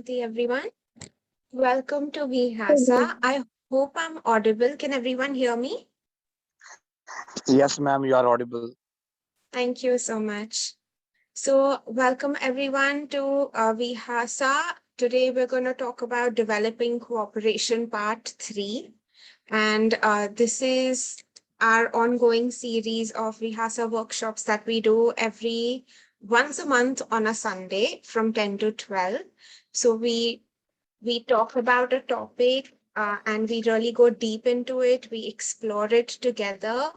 Everyone. Welcome to VIHASA. I hope I'm audible. Can everyone hear me? Yes, ma'am, you are audible. Thank you so much. So, welcome everyone to VIHASA. Today, we're going to talk about developing cooperation part 3. And this is our ongoing series of VIHASA workshops that we do every once a month on a Sunday from 10 to 12. So, we talk about a topic and we really go deep into it. We explore it together.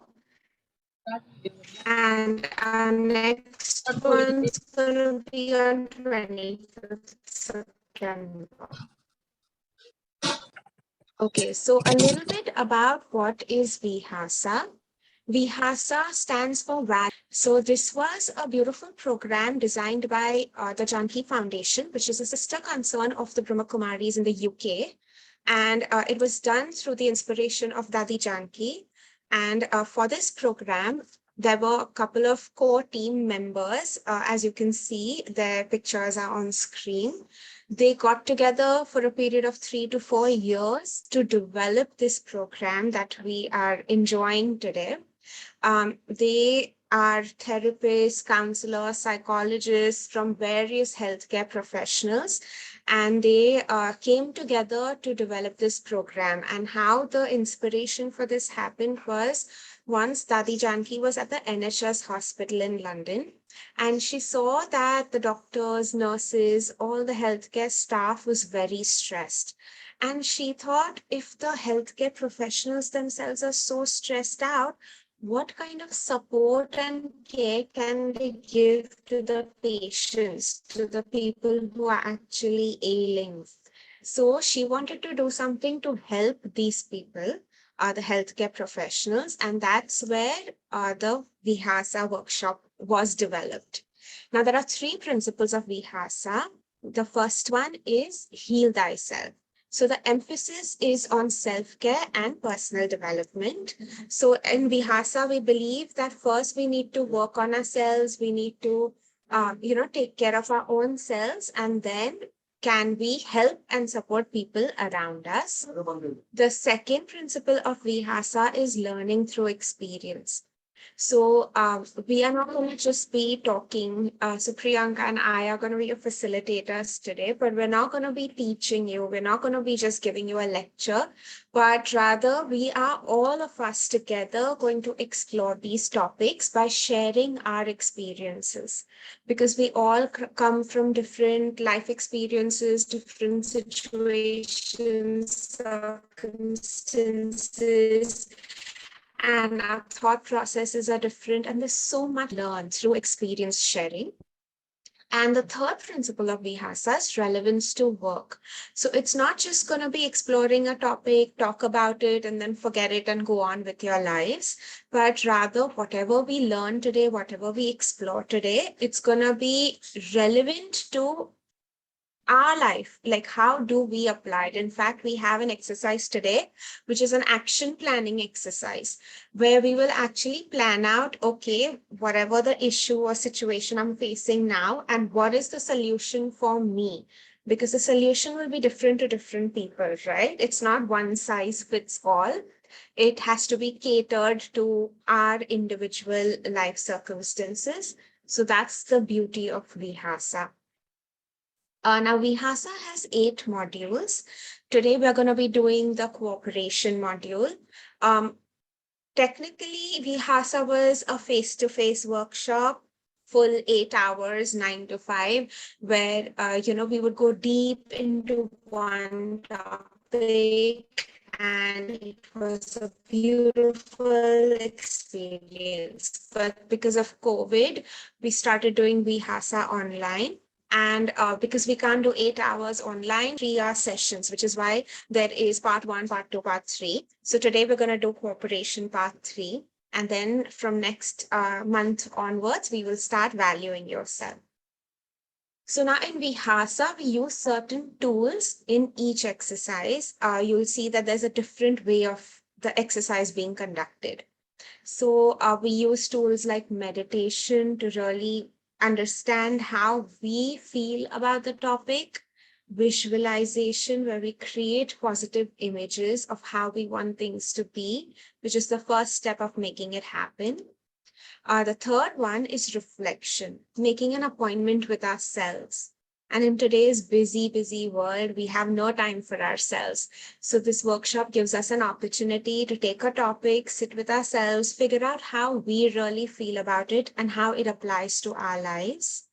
And our next one's going to be on 25th September. Okay, so a little bit about what is VIHASA. VIHASA stands for VAD. So this was a beautiful program designed by the Janki Foundation, which is a sister concern of the Brahma Kumaris in the UK. And it was done through the inspiration of Dadi Janki. And for this program, there were a couple of core team members. As you can see, their pictures are on screen. They got together for a period of 3 to 4 years to develop this program that we are enjoying today. They are therapists, counselors, psychologists from various healthcare professionals, and they came together to develop this program. And how the inspiration for this happened was once Dadi Janki was at the NHS hospital in London, and she saw that the doctors, nurses, all the healthcare staff was very stressed. And she thought if the healthcare professionals themselves are so stressed out, what kind of support and care can they give to the patients, to the people who are actually ailing? So she wanted to do something to help these people, the healthcare professionals, and that's where the Vihasa workshop was developed. Now, there are three principles of Vihasa. The first one is heal thyself. So the emphasis is on self-care and personal development. So in Vihasa, we believe that first we need to work on ourselves. We need to, take care of our own selves, and then can we help and support people around us? The second principle of Vihasa is learning through experience. So we are not going to just be talking. So Priyanka and I are going to be your facilitators today, but we're not going to be teaching you. We're not going to be just giving you a lecture, but rather we are all of us together going to explore these topics by sharing our experiences, because we all come from different life experiences, different situations, circumstances, and our thought processes are different, and there's so much learned through experience sharing. And the third principle of Vihasa is relevance to work. So it's not just going to be exploring a topic, talk about it, and then forget it and go on with your lives, but rather whatever we learn today, whatever we explore today, it's going to be relevant to our life. Like, how do we apply it? In fact, we have an exercise today which is an action planning exercise where we will actually plan out, okay, whatever the issue or situation I'm facing now, and what is the solution for me, because the solution will be different to different people, right? It's not one size fits all. It has to be catered to our individual life circumstances. So that's the beauty of Vihasa. Now, Vihasa has 8 modules. Today, we're going to be doing the cooperation module. Um, Technically, Vihasa was a face-to-face workshop, full 8 hours, 9 to 5, where we would go deep into one topic, and it was a beautiful experience. But because of COVID, we started doing Vihasa online. And because we can't do 8 hours online, 3 hour sessions, which is why there is part one, part two, part three. So today we're going to do cooperation part 3. And then from next month onwards, we will start valuing yourself. So now in Vihasa, we use certain tools in each exercise. You'll see that there's a different way of the exercise being conducted. So we use tools like meditation to really understand how we feel about the topic. visualization, where we create positive images of how we want things to be, which is the first step of making it happen. The third one is reflection, making an appointment with ourselves. And in today's busy world, we have no time for ourselves. So this workshop gives us an opportunity to take a topic, sit with ourselves, figure out how we really feel about it and how it applies to our lives.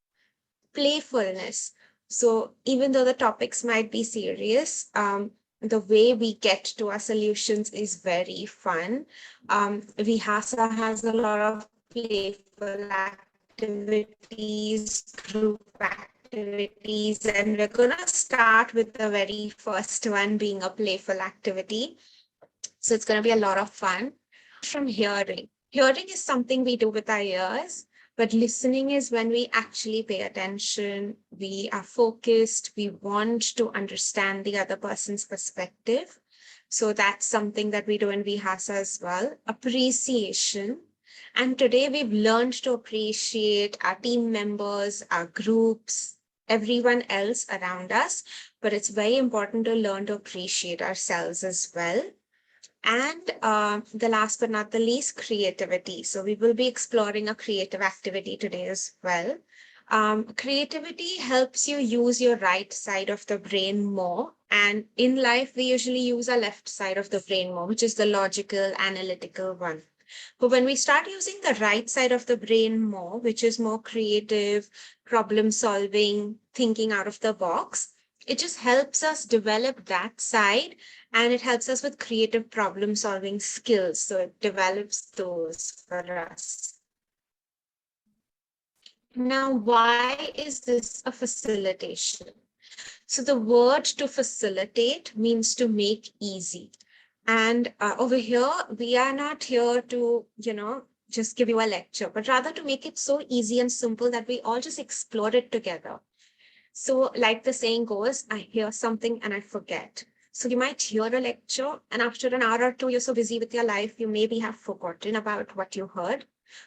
Playfulness. So even though the topics might be serious, the way we get to our solutions is very fun. Vihasa has a lot of playful activities, group activities, and we're going to start with the very first one being a playful activity. So it's going to be a lot of fun. From hearing. Hearing is something we do with our ears, but listening is when we actually pay attention, we are focused, we want to understand the other person's perspective. So that's something that we do in Vihasa as well. Appreciation. And today we've learned to appreciate our team members, our groups, everyone else around us. But it's very important to learn to appreciate ourselves as well. And the last but not the least, creativity. So we will be exploring a creative activity today as well. Creativity helps you use your right side of the brain more. And in life, we usually use our left side of the brain more, which is the logical, analytical one. But when we start using the right side of the brain more, which is more creative, problem solving, thinking out of the box, it just helps us develop that side and it helps us with creative problem solving skills. So it develops those for us. Now, why is this a facilitation? So the word to facilitate means to make easy. And over here, we are not here to, just give you a lecture, but rather to make it so easy and simple that we all just explore it together. So, like the saying goes, I hear something and I forget. So, you might hear a lecture, and after an hour or two, you're so busy with your life, you maybe have forgotten about what you heard.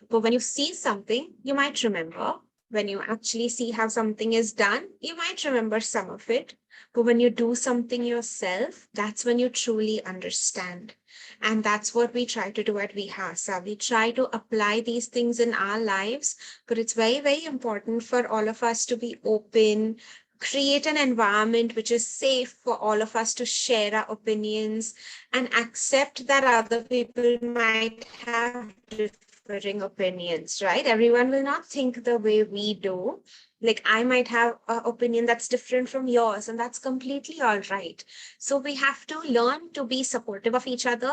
But when you see something, you might remember. When you actually see how something is done, you might remember some of it. But when you do something yourself, that's when you truly understand. And that's what we try to do at Vihasa. We try to apply these things in our lives, but it's very important for all of us to be open, create an environment which is safe for all of us to share our opinions and accept that other people might have differing opinions, right? Everyone will not think the way we do. Like I might have an opinion that's different from yours, and that's completely all right. So we have to learn to be supportive of each other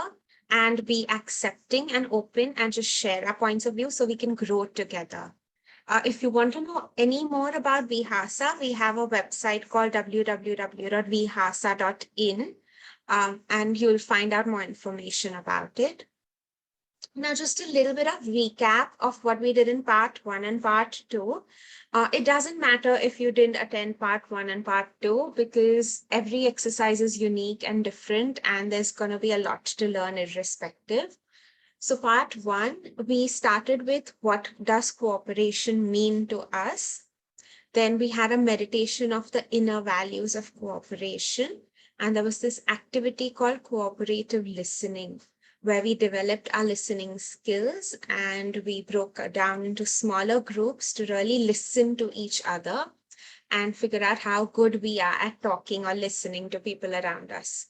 and be accepting and open and just share our points of view so we can grow together. If you want to know any more about VIHASA, we have a website called www.vihasa.in, and you'll find out more information about it. Now, just a little bit of recap of what we did in part one and part two. It doesn't matter if you didn't attend part one and part two because every exercise is unique and different, and there's going to be a lot to learn irrespective. So part one, we started with what does cooperation mean to us? Then we had a meditation of the inner values of cooperation. And there was this activity called cooperative listening, where we developed our listening skills and we broke down into smaller groups to really listen to each other and figure out how good we are at talking or listening to people around us.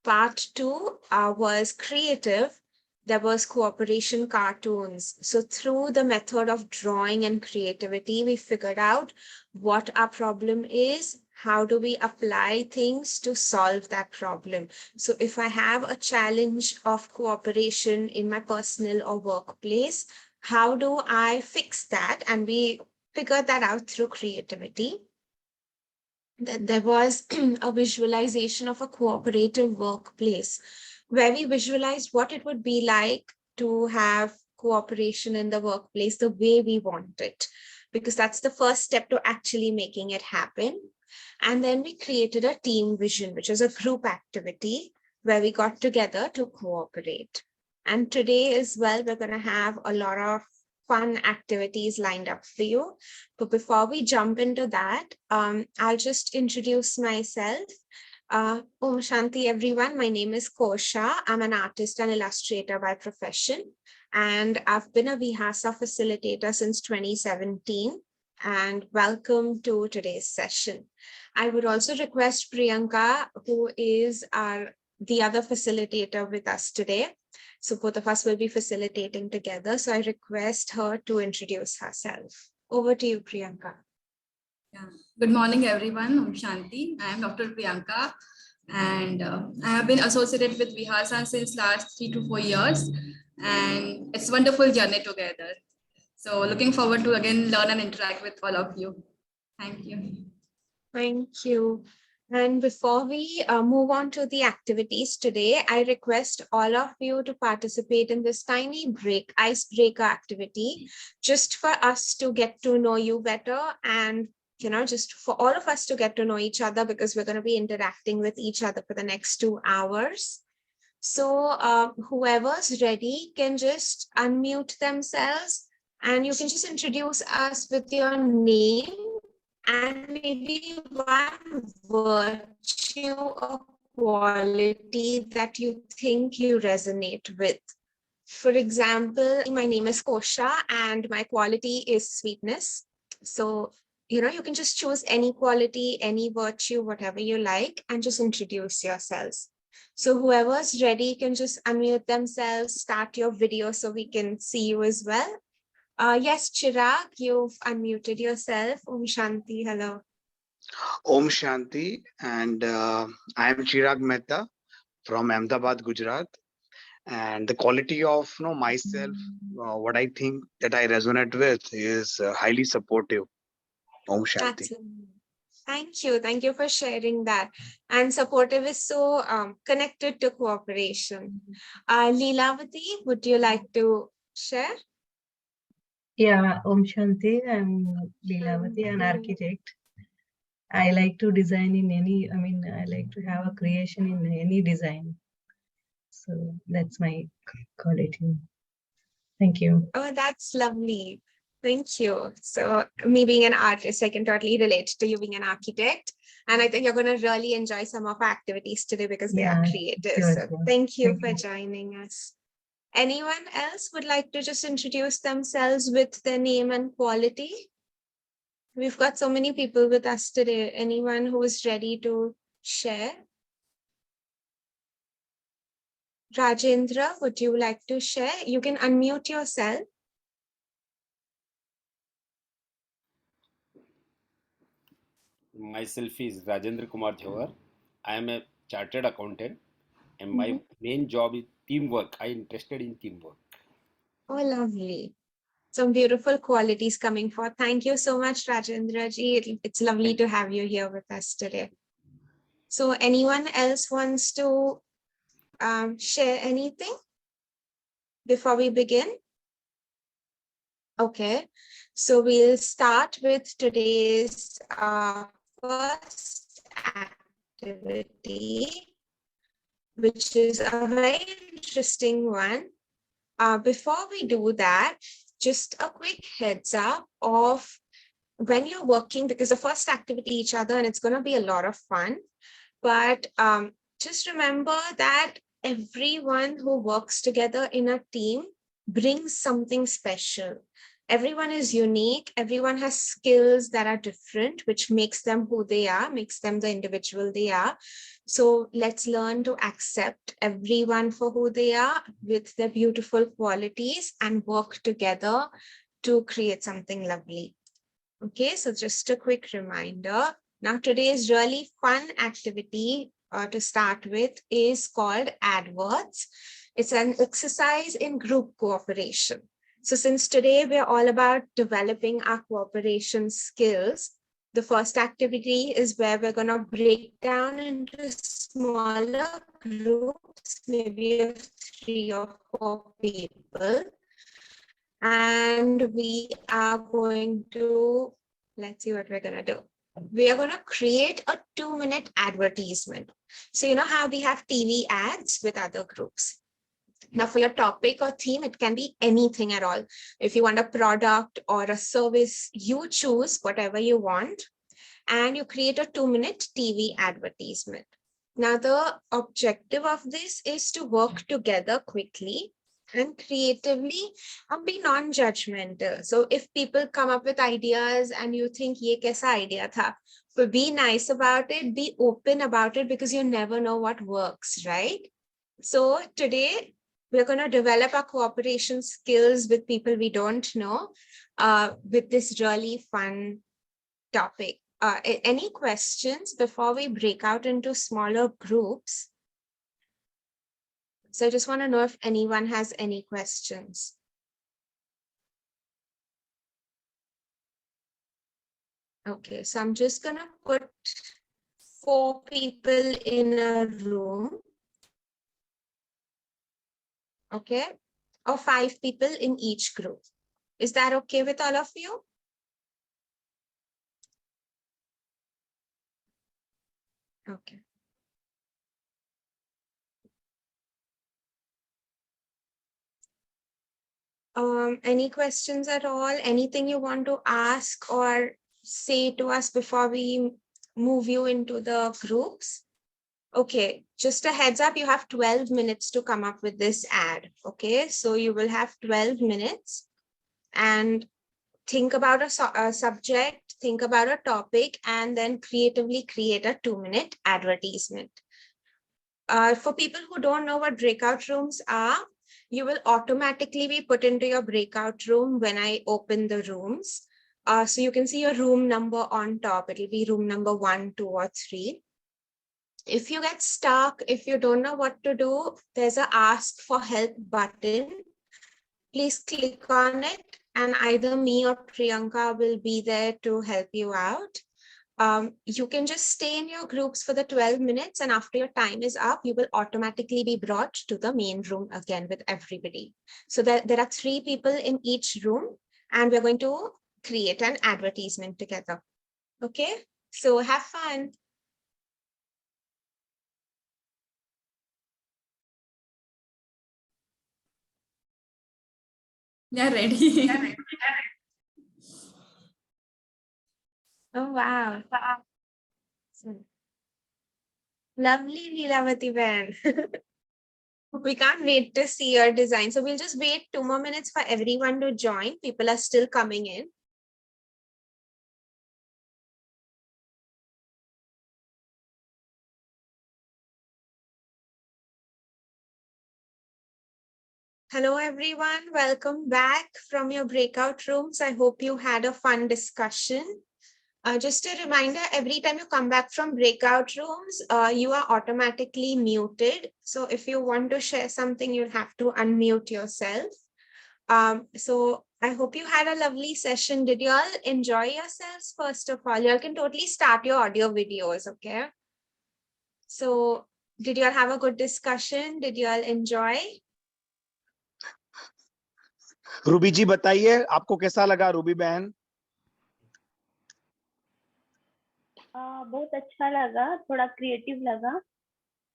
Part two was creative. There was cooperation cartoons. So through the method of drawing and creativity, we figured out what our problem is, how do we apply things to solve that problem. So if I have a challenge of cooperation in my personal or workplace, how do I fix that? And we figured that out through creativity. Then there was a visualization of a cooperative workplace where we visualized what it would be like to have cooperation in the workplace the way we want it, because that's the first step to actually making it happen. And then we created a team vision, which is a group activity where we got together to cooperate. And today as well, we're going to have a lot of fun activities lined up for you. But before we jump into that, I'll just introduce myself. Om Shanti, everyone. My name is Kosha. I'm an artist and illustrator by profession, and I've been a VIHASA facilitator since 2017. And welcome to today's session. I would also request Priyanka, who is the other facilitator with us today. So both of us will be facilitating together. So I request her to introduce herself. Over to you, Priyanka. Yeah. Good morning, everyone. I'm Shanti. I am Dr. Priyanka, and I have been associated with VIHASA since last 3 to 4 years, and it's a wonderful journey together. So looking forward to again learn and interact with all of you. Thank you. Thank you. And before we move on to the activities today, I request all of you to participate in this tiny icebreaker activity, just for us to get to know you better and just for all of us to get to know each other, because we're going to be interacting with each other for the next 2 hours. So whoever's ready can just unmute themselves and you can just introduce us with your name and maybe one virtue or quality that you think you resonate with. For example, my name is Kosha and my quality is sweetness. So, you can just choose any quality, any virtue, whatever you like, and just introduce yourselves. So whoever's ready can just unmute themselves, start your video so we can see you as well. Yes, Chirag, you've unmuted yourself. Om Shanti, hello. Om Shanti, and I am Chirag Mehta from Ahmedabad, Gujarat. And the quality of myself, what I think that I resonate with is highly supportive. Om Shanti. Absolutely. Thank you. Thank you for sharing that. And supportive is so connected to cooperation. Leelavati, would you like to share? Yeah, Om Shanti. I'm Leelavati, an architect. I like to design in I like to have a creation in any design. So that's my quality. Thank you. Oh, that's lovely. Thank you. So me being an artist, I can totally relate to you being an architect. And I think you're going to really enjoy some of our activities today because they are creative. Sure, So sure. thank you for joining us. Anyone else would like to just introduce themselves with their name and quality? We've got so many people with us today. Anyone who is ready to share? Rajendra, would you like to share? You can unmute yourself. Myself is Rajendra Kumar Jawar. I am a chartered accountant and my main job is teamwork. I am interested in teamwork. Oh, lovely. Some beautiful qualities coming forth. Thank you so much, Rajendra ji. It's lovely to have you here with us today. So anyone else wants to share anything before we begin? Okay, so we'll start with today's first activity, which is a very interesting one. Before we do that, just a quick heads up of when you're working, because the first activity each other, and it's going to be a lot of fun. But just remember that everyone who works together in a team brings something special. Everyone is unique. Everyone has skills that are different, which makes them who they are, makes them the individual they are. So let's learn to accept everyone for who they are with their beautiful qualities and work together to create something lovely. Okay, so just a quick reminder. Now, today's really fun activity to start with is called AdWords. It's an exercise in group cooperation. So since today we're all about developing our cooperation skills, the first activity is where we're going to break down into smaller groups, maybe of 3 or 4 people. And we are going to, let's see what we're going to do. We are going to create a 2-minute advertisement. So you know how we have TV ads with other groups. Now, for your topic or theme, it can be anything at all. If you want a product or a service, you choose whatever you want, and you create a 2-minute TV advertisement. Now, the objective of this is to work together quickly and creatively and be non-judgmental. So if people come up with ideas and you think ye kaisa idea tha, but be nice about it, be open about it, because you never know what works, right? So today we're going to develop our cooperation skills with people we don't know with this really fun topic. Any questions before we break out into smaller groups? So I just want to know if anyone has any questions. Okay, so I'm just going to put 4 people in a room. Okay, or 5 people in each group. Is that okay with all of you? Okay. Any questions at all? Anything you want to ask or say to us before we move you into the groups? Okay, just a heads up, you have 12 minutes to come up with this ad. Okay, so you will have 12 minutes and think about a subject, think about a topic, and then creatively create a 2-minute advertisement. For people who don't know what breakout rooms are, you will automatically be put into your breakout room when I open the rooms. So you can see your room number on top. It'll be room number 1, 2, or 3. If you get stuck, if you don't know what to do, there's a ask for help button. Please click on it, and either me or Priyanka will be there to help you out. You can just stay in your groups for the 12 minutes, and after your time is up, you will automatically be brought to the main room again with everybody. So there are 3 people in each room, and we're going to create an advertisement together. Okay, so have fun. Yeah, ready. Oh, wow. Lovely, Leelavati Ben. We can't wait to see your design. So we'll just wait 2 more minutes for everyone to join. People are still coming in. Hello, everyone. Welcome back from your breakout rooms. I hope you had a fun discussion. Just a reminder, every time you come back from breakout rooms, you are automatically muted. So if you want to share something, you'll have to unmute yourself. So I hope you had a lovely session. Did you all enjoy yourselves? First of all, you all can totally start your audio videos, okay? So did you all have a good discussion? Did you all enjoy? Ruby ji बताइए आपको कैसा लगा Ruby बहन? बहुत अच्छा लगा, थोड़ा creative लगा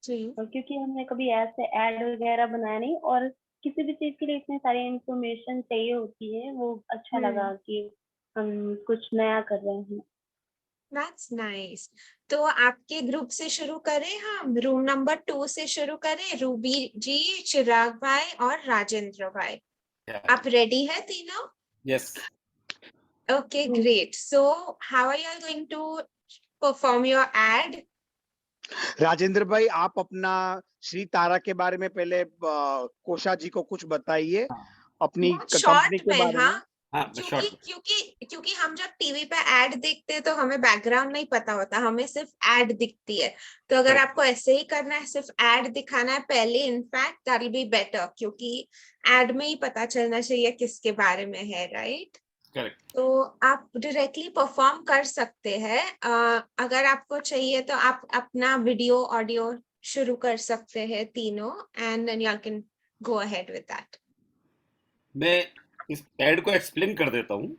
क्योंकि हमने कभी ऐसे ऐड वगैरह बनाया नहीं, और किसी भी चीज के लिए इतनी सारी इंफॉर्मेशन चाहिए होती है, वो अच्छा लगा कि हम कुछ नया कर रहे हैं। That's nice. तो आपके ग्रुप से शुरू करें, हम रूम नंबर 2 से शुरू करें। रूबी जी, चिराग भाई और राजेंद्र भाई, आप रेडी है तीनों? Yes. Okay, great. So how are you going to perform your ad? Rajendra भाई, आप अपना श्री तारा के बारे में पहले कोशा जी को कुछ बताइए, अपनी कंपनी के बारे में। क्योंकि हम जब टीवी पे ऐड देखते हैं तो हमें बैकग्राउंड नहीं पता होता, हमें सिर्फ ऐड दिखती है। तो अगर आपको ऐसे ही करना है, सिर्फ ऐड दिखाना है पहले, in fact that will be better, क्योंकि ऐड में ही पता चलना चाहिए किसके बारे में है, राइट? करेक्ट। तो आप डायरेक्टली परफॉर्म कर सकते हैं। अगर आपको चाहिए तो आप अपना वीडियो ऑडियो शुरू कर सकते हैं तीनों, and then you can go ahead with that. मैं इस ऐड को एक्सप्लेन कर देता हूँ।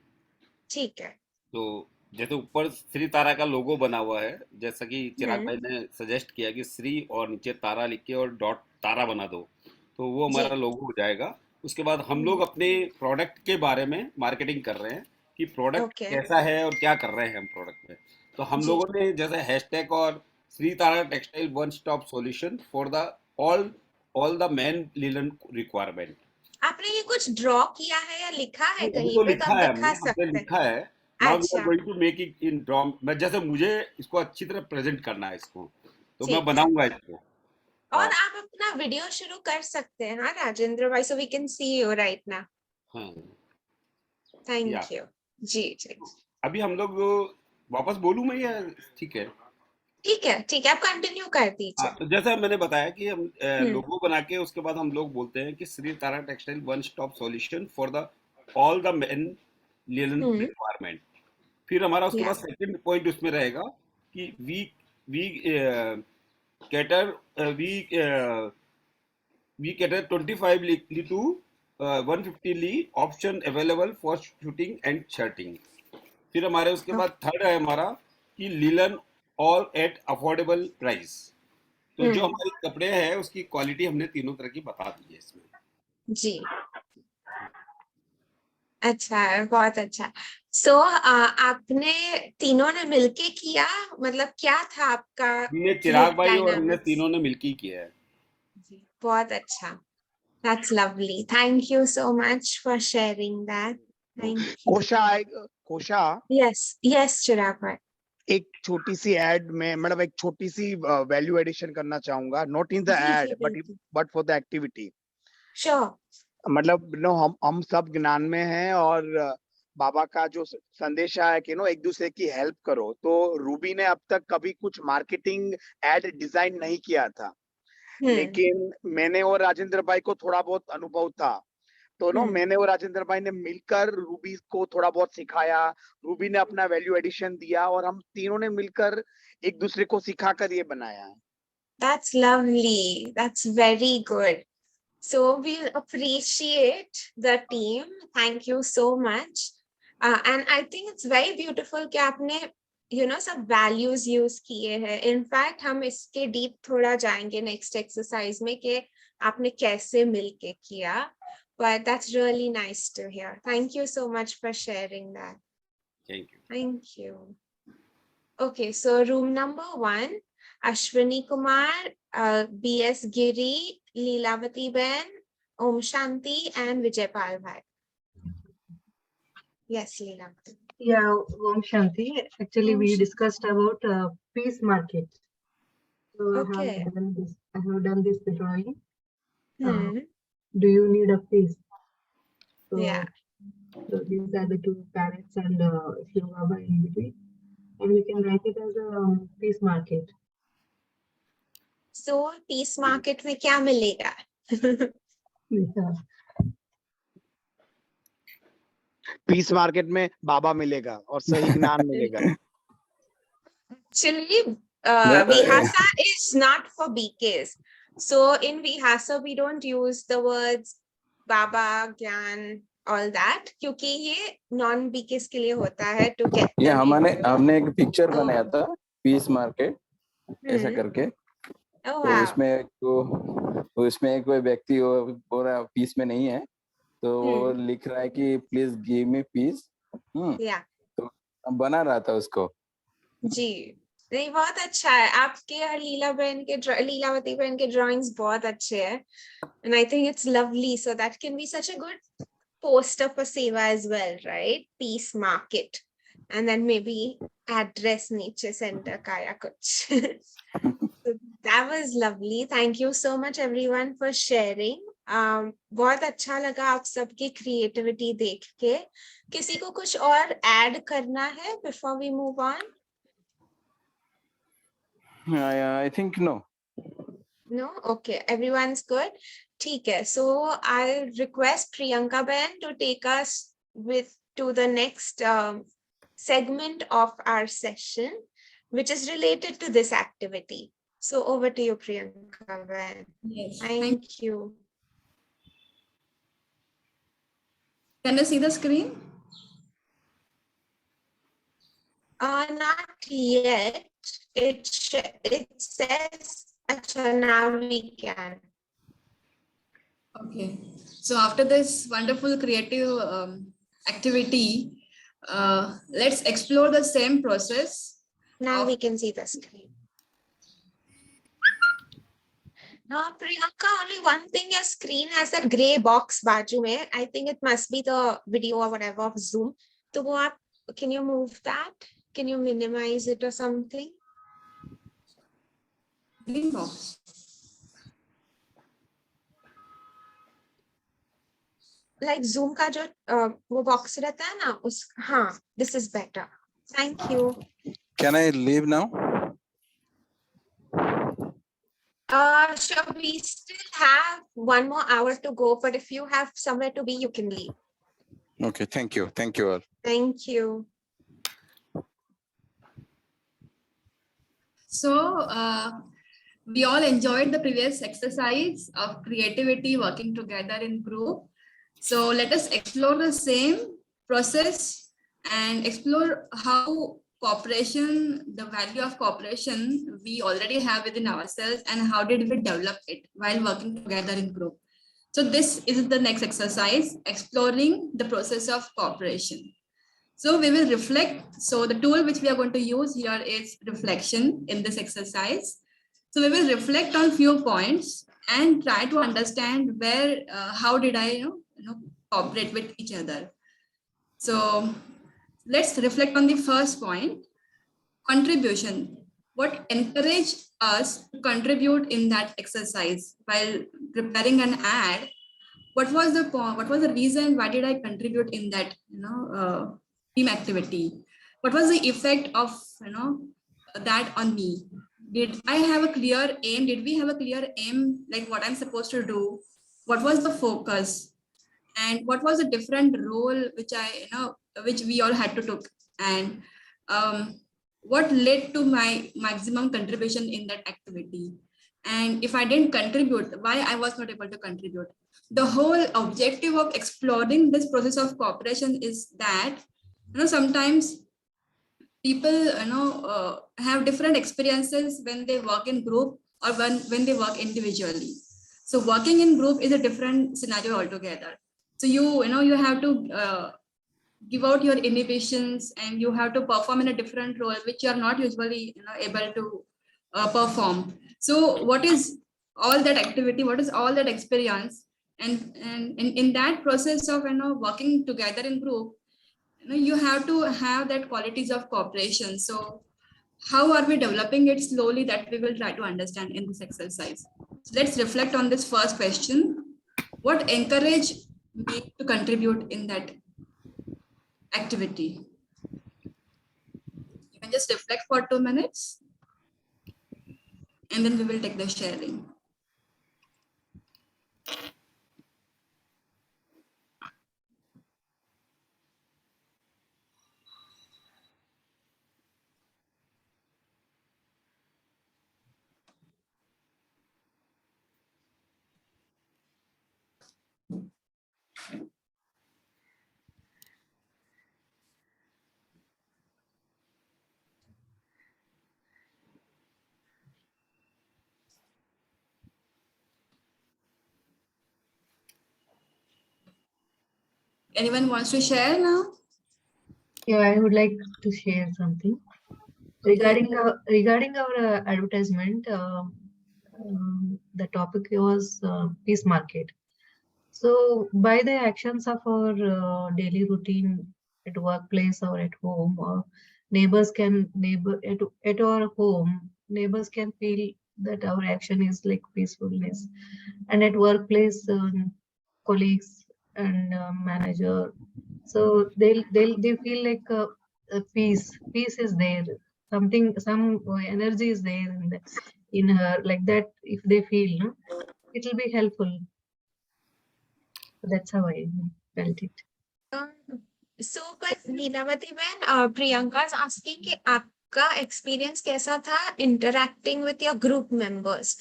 ठीक है। तो जैसे ऊपर श्री तारा का लोगो बना हुआ है, जैसा कि चिराग भाई ने सजेस्ट किया कि श्री और नीचे तारा लिख के और डॉट तारा बना दो, तो वो हमारा जी लोगो हो जाएगा। उसके बाद हम लोग अपने प्रोडक्ट के बारे में मार्केटिंग कर रहे हैं कि प्रोडक्ट ओके कैसा है और क्या कर रहे हैं हम प्रोडक्ट में। तो हम जी लोगों ने जैसे हैशटैग और Shri Tara textile one stop solution for the all all the man linen requirement. आपने ये कुछ ड्रॉ किया है या लिखा है अभी कहीं तो पे, तो लिखा आप है, दिखा हमने सकते हैं? लिखा है। नाउ वी आर अच्छा going to make it in draw. मैं जैसे मुझे इसको अच्छी तरह प्रेजेंट करना है इसको, तो मैं ठीक है, बनाऊंगा इसको। और और आप अपना वीडियो शुरू कर सकते हैं, हाँ राजेंद्र भाई, so we can see you right now. हाँ, या थैंक यू। जी जी अभी हम लोग वापस बोलूं मैं या ठीक है? ठीक है, आप कंटिन्यू कर हाँ, दीजिए। तो जैसा मैंने बताया कि हम हम्म लोगो बना के उसके बाद हम लोग बोलते हैं कि Shri Tara textile one stop solution for the all the men linen hmm requirement. फिर हमारा उसके या बाद सेकंड पॉइंट उसमें रहेगा कि we cater we we cater 25 to 150 ली option available for suiting and shirting. फिर हमारे उसके बाद थर्ड है हमारा कि linen all at affordable price. तो जो हम्म हमारे कपड़े हैं उसकी क्वालिटी हमने तीनों तरह की बता दी है इसमें। जी अच्छा है, बहुत अच्छा। सो आपने तीनों ने मिलके किया, मतलब क्या था आपका हमने चिराग ग्रुप भाई और हमने डायनामिक्स? तीनों ने मिलकर ही किया है। जी बहुत अच्छा, that's lovely, thank you so much for sharing that, thank you। Kosha yes yes चिराग भाई। एक छोटी सी एड में, मतलब एक छोटी सी वैल्यू एडिशन करना चाहूंगा, not in the G G ad बिल्कुल, but for the activity. Sure. मतलब नो, हम सब ज्ञान में हैं, और बाबा का जो संदेश है कि नो एक दूसरे की हेल्प करो, तो रूबी ने अब तक कभी कुछ मार्केटिंग एड डिजाइन नहीं किया था, हम्म लेकिन मैंने और राजेंद्र भाई को थोड़ा बहुत अनुभव था। तो नो हम्म मैंने और राजेंद्र भाई ने मिलकर रूबी को थोड़ा बहुत सिखाया, रूबी ने अपना वैल्यू एडिशन दिया, और हम तीनों ने मिलकर एक दूसरे को सिखाकर ये बनाया है। that's lovely, that's very good. So we appreciate the team. Thank you so much. And I think it's very beautiful कि आपने सब values use किए हैं. In fact, हम इसके deep थोड़ा जाएंगे next exercise में कि आपने कैसे मिलके किया. But that's really nice to hear. Thank you so much for sharing that. Thank you. Thank you. Okay, so room number 1, Ashwini Kumar, B.S. Giri, Leelavati Ben, Om Shanti, and Vijay Pal Bhai. Yes, Leelavati. Yeah, Om Shanti. Actually, Om we Shanti. discussed about peace market. So Okay. I have done this drawing. Hmm. Do you need a peace? Yeah. So these are the two parrots and Shivaba in between. And we can write it as a peace market. So, peace market में क्या मिलेगा? Yeah. Piece market में बाबा मिलेगा और सही ज्ञान मिलेगा। Actually, VIHASA is not for BKs. So in VIHASA, we don't use the words Baba, Gyan, all that, क्योंकि ये non BKs के लिए होता है to get ये them in. हमने एक पिक्चर तो बनाया था पीस मार्केट ऐसा करके। oh तो wow. उसमें एक कोई व्यक्ति वो पूरा पीस में नहीं है, तो वो लिख रहा है कि please give me peace. Yeah. तो बना रहा था उसको। जी नहीं, बहुत अच्छा है आपके, और लीलावती बहन के ड्राइंग्स बहुत अच्छे हैं, and I think it's lovely, so that can be such a good poster for Seva as well, right? Peace market, and then maybe address nature center kaya kuch. So that was lovely. Thank you so much everyone for sharing. बहुत अच्छा लगा आप सबकी creativity देख के. किसी को कुछ और add करना है before we move on? I think no. No? Okay, everyone's good. ठीक है, so I'll request Priyanka Ben to take us to the next segment of our session, which is related to this activity. So over to you, Priyanka Ben. Yes. Thank you. Can you see the screen? Not yet. It says, now we can. Okay. So after this wonderful creative activity, let's explore the same process. Now we can see the screen. Now, Priyanka, only one thing, your screen has a gray box बाजू में. I think it must be the video or whatever of Zoom. तो वो आप, can you move that? Can you minimize it or something? Green box. Like Zoom का जो वो box रहता है ना, उस, हाँ, this is better. Thank you. Can I leave now? Sure, we still have 1 more hour to go, but if you have somewhere to be, you can leave. Okay, thank you. Thank you all. Thank you. So we all enjoyed the previous exercise of creativity, working together in group. So let us explore the same process and explore how cooperation, the value of cooperation we already have within ourselves, and how did we develop it while working together in group. So this is the next exercise, exploring the process of cooperation. So we will reflect. So the tool which we are going to use here is reflection in this exercise. So we will reflect on few points and try to understand where, how did I, cooperate with each other. So let's reflect on the first point, contribution. What encouraged us to contribute in that exercise while preparing an ad? What was the point? What was the reason? Why did I contribute in that, team activity? What was the effect of, that on me? Did I have a clear aim? Did we have a clear aim, like what I'm supposed to do? What was the focus? And what was the different role which we all had to took? And what led to my maximum contribution in that activity? And if I didn't contribute, why I was not able to contribute? The whole objective of exploring this process of cooperation is that, sometimes people, have different experiences when they work in group or when they work individually. So working in group is a different scenario altogether. So you have to give out your inhibitions, and you have to perform in a different role which you are not usually able to perform. So what is all that activity, what is all that experience, and in that process of working together in group, you have to have that qualities of cooperation. So how are we developing it slowly, that we will try to understand in this exercise. So let's reflect on this first question. What encouraged me to contribute in that activity? You can just reflect for 2 minutes, and then we will take the sharing. Anyone wants to share now? Yeah, I would like to share something regarding our advertisement. The topic was peace market. So by the actions of our daily routine at workplace or at home, or at our home, neighbors can feel that our action is like peacefulness, and at workplace, colleagues and manager, so they feel like a peace is there, some energy is there in her, like that. If they feel, no, it will be helpful. That's how I felt it. So, but Nilavati बहन, Priyanka is asking कि आपका experience कैसा था interacting with your group members?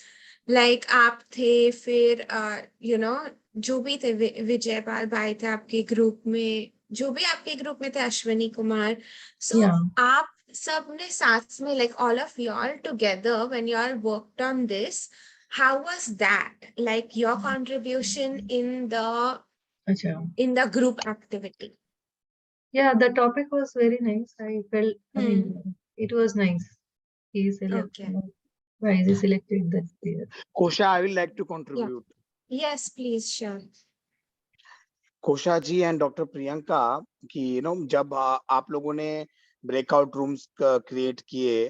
Like आप थे, फिर जो भी थे, विजय पाल भाई थे आपके ग्रुप में, जो भी आपके ग्रुप में थे, अश्विनी कुमार. So Yeah. आप सबने साथ में, like all of you all together, when you all worked on this, How was that? Like your contribution Acha. in the group activity? Yeah, the topic was very nice. I felt, I mean, it was nice. He selected, Okay. why is he selected that year? Kosha, I will like to Yeah. contribute. Yes, please, sure. Kosha ji and doctor Priyanka कि जब आप लोगों ने breakout rooms create किए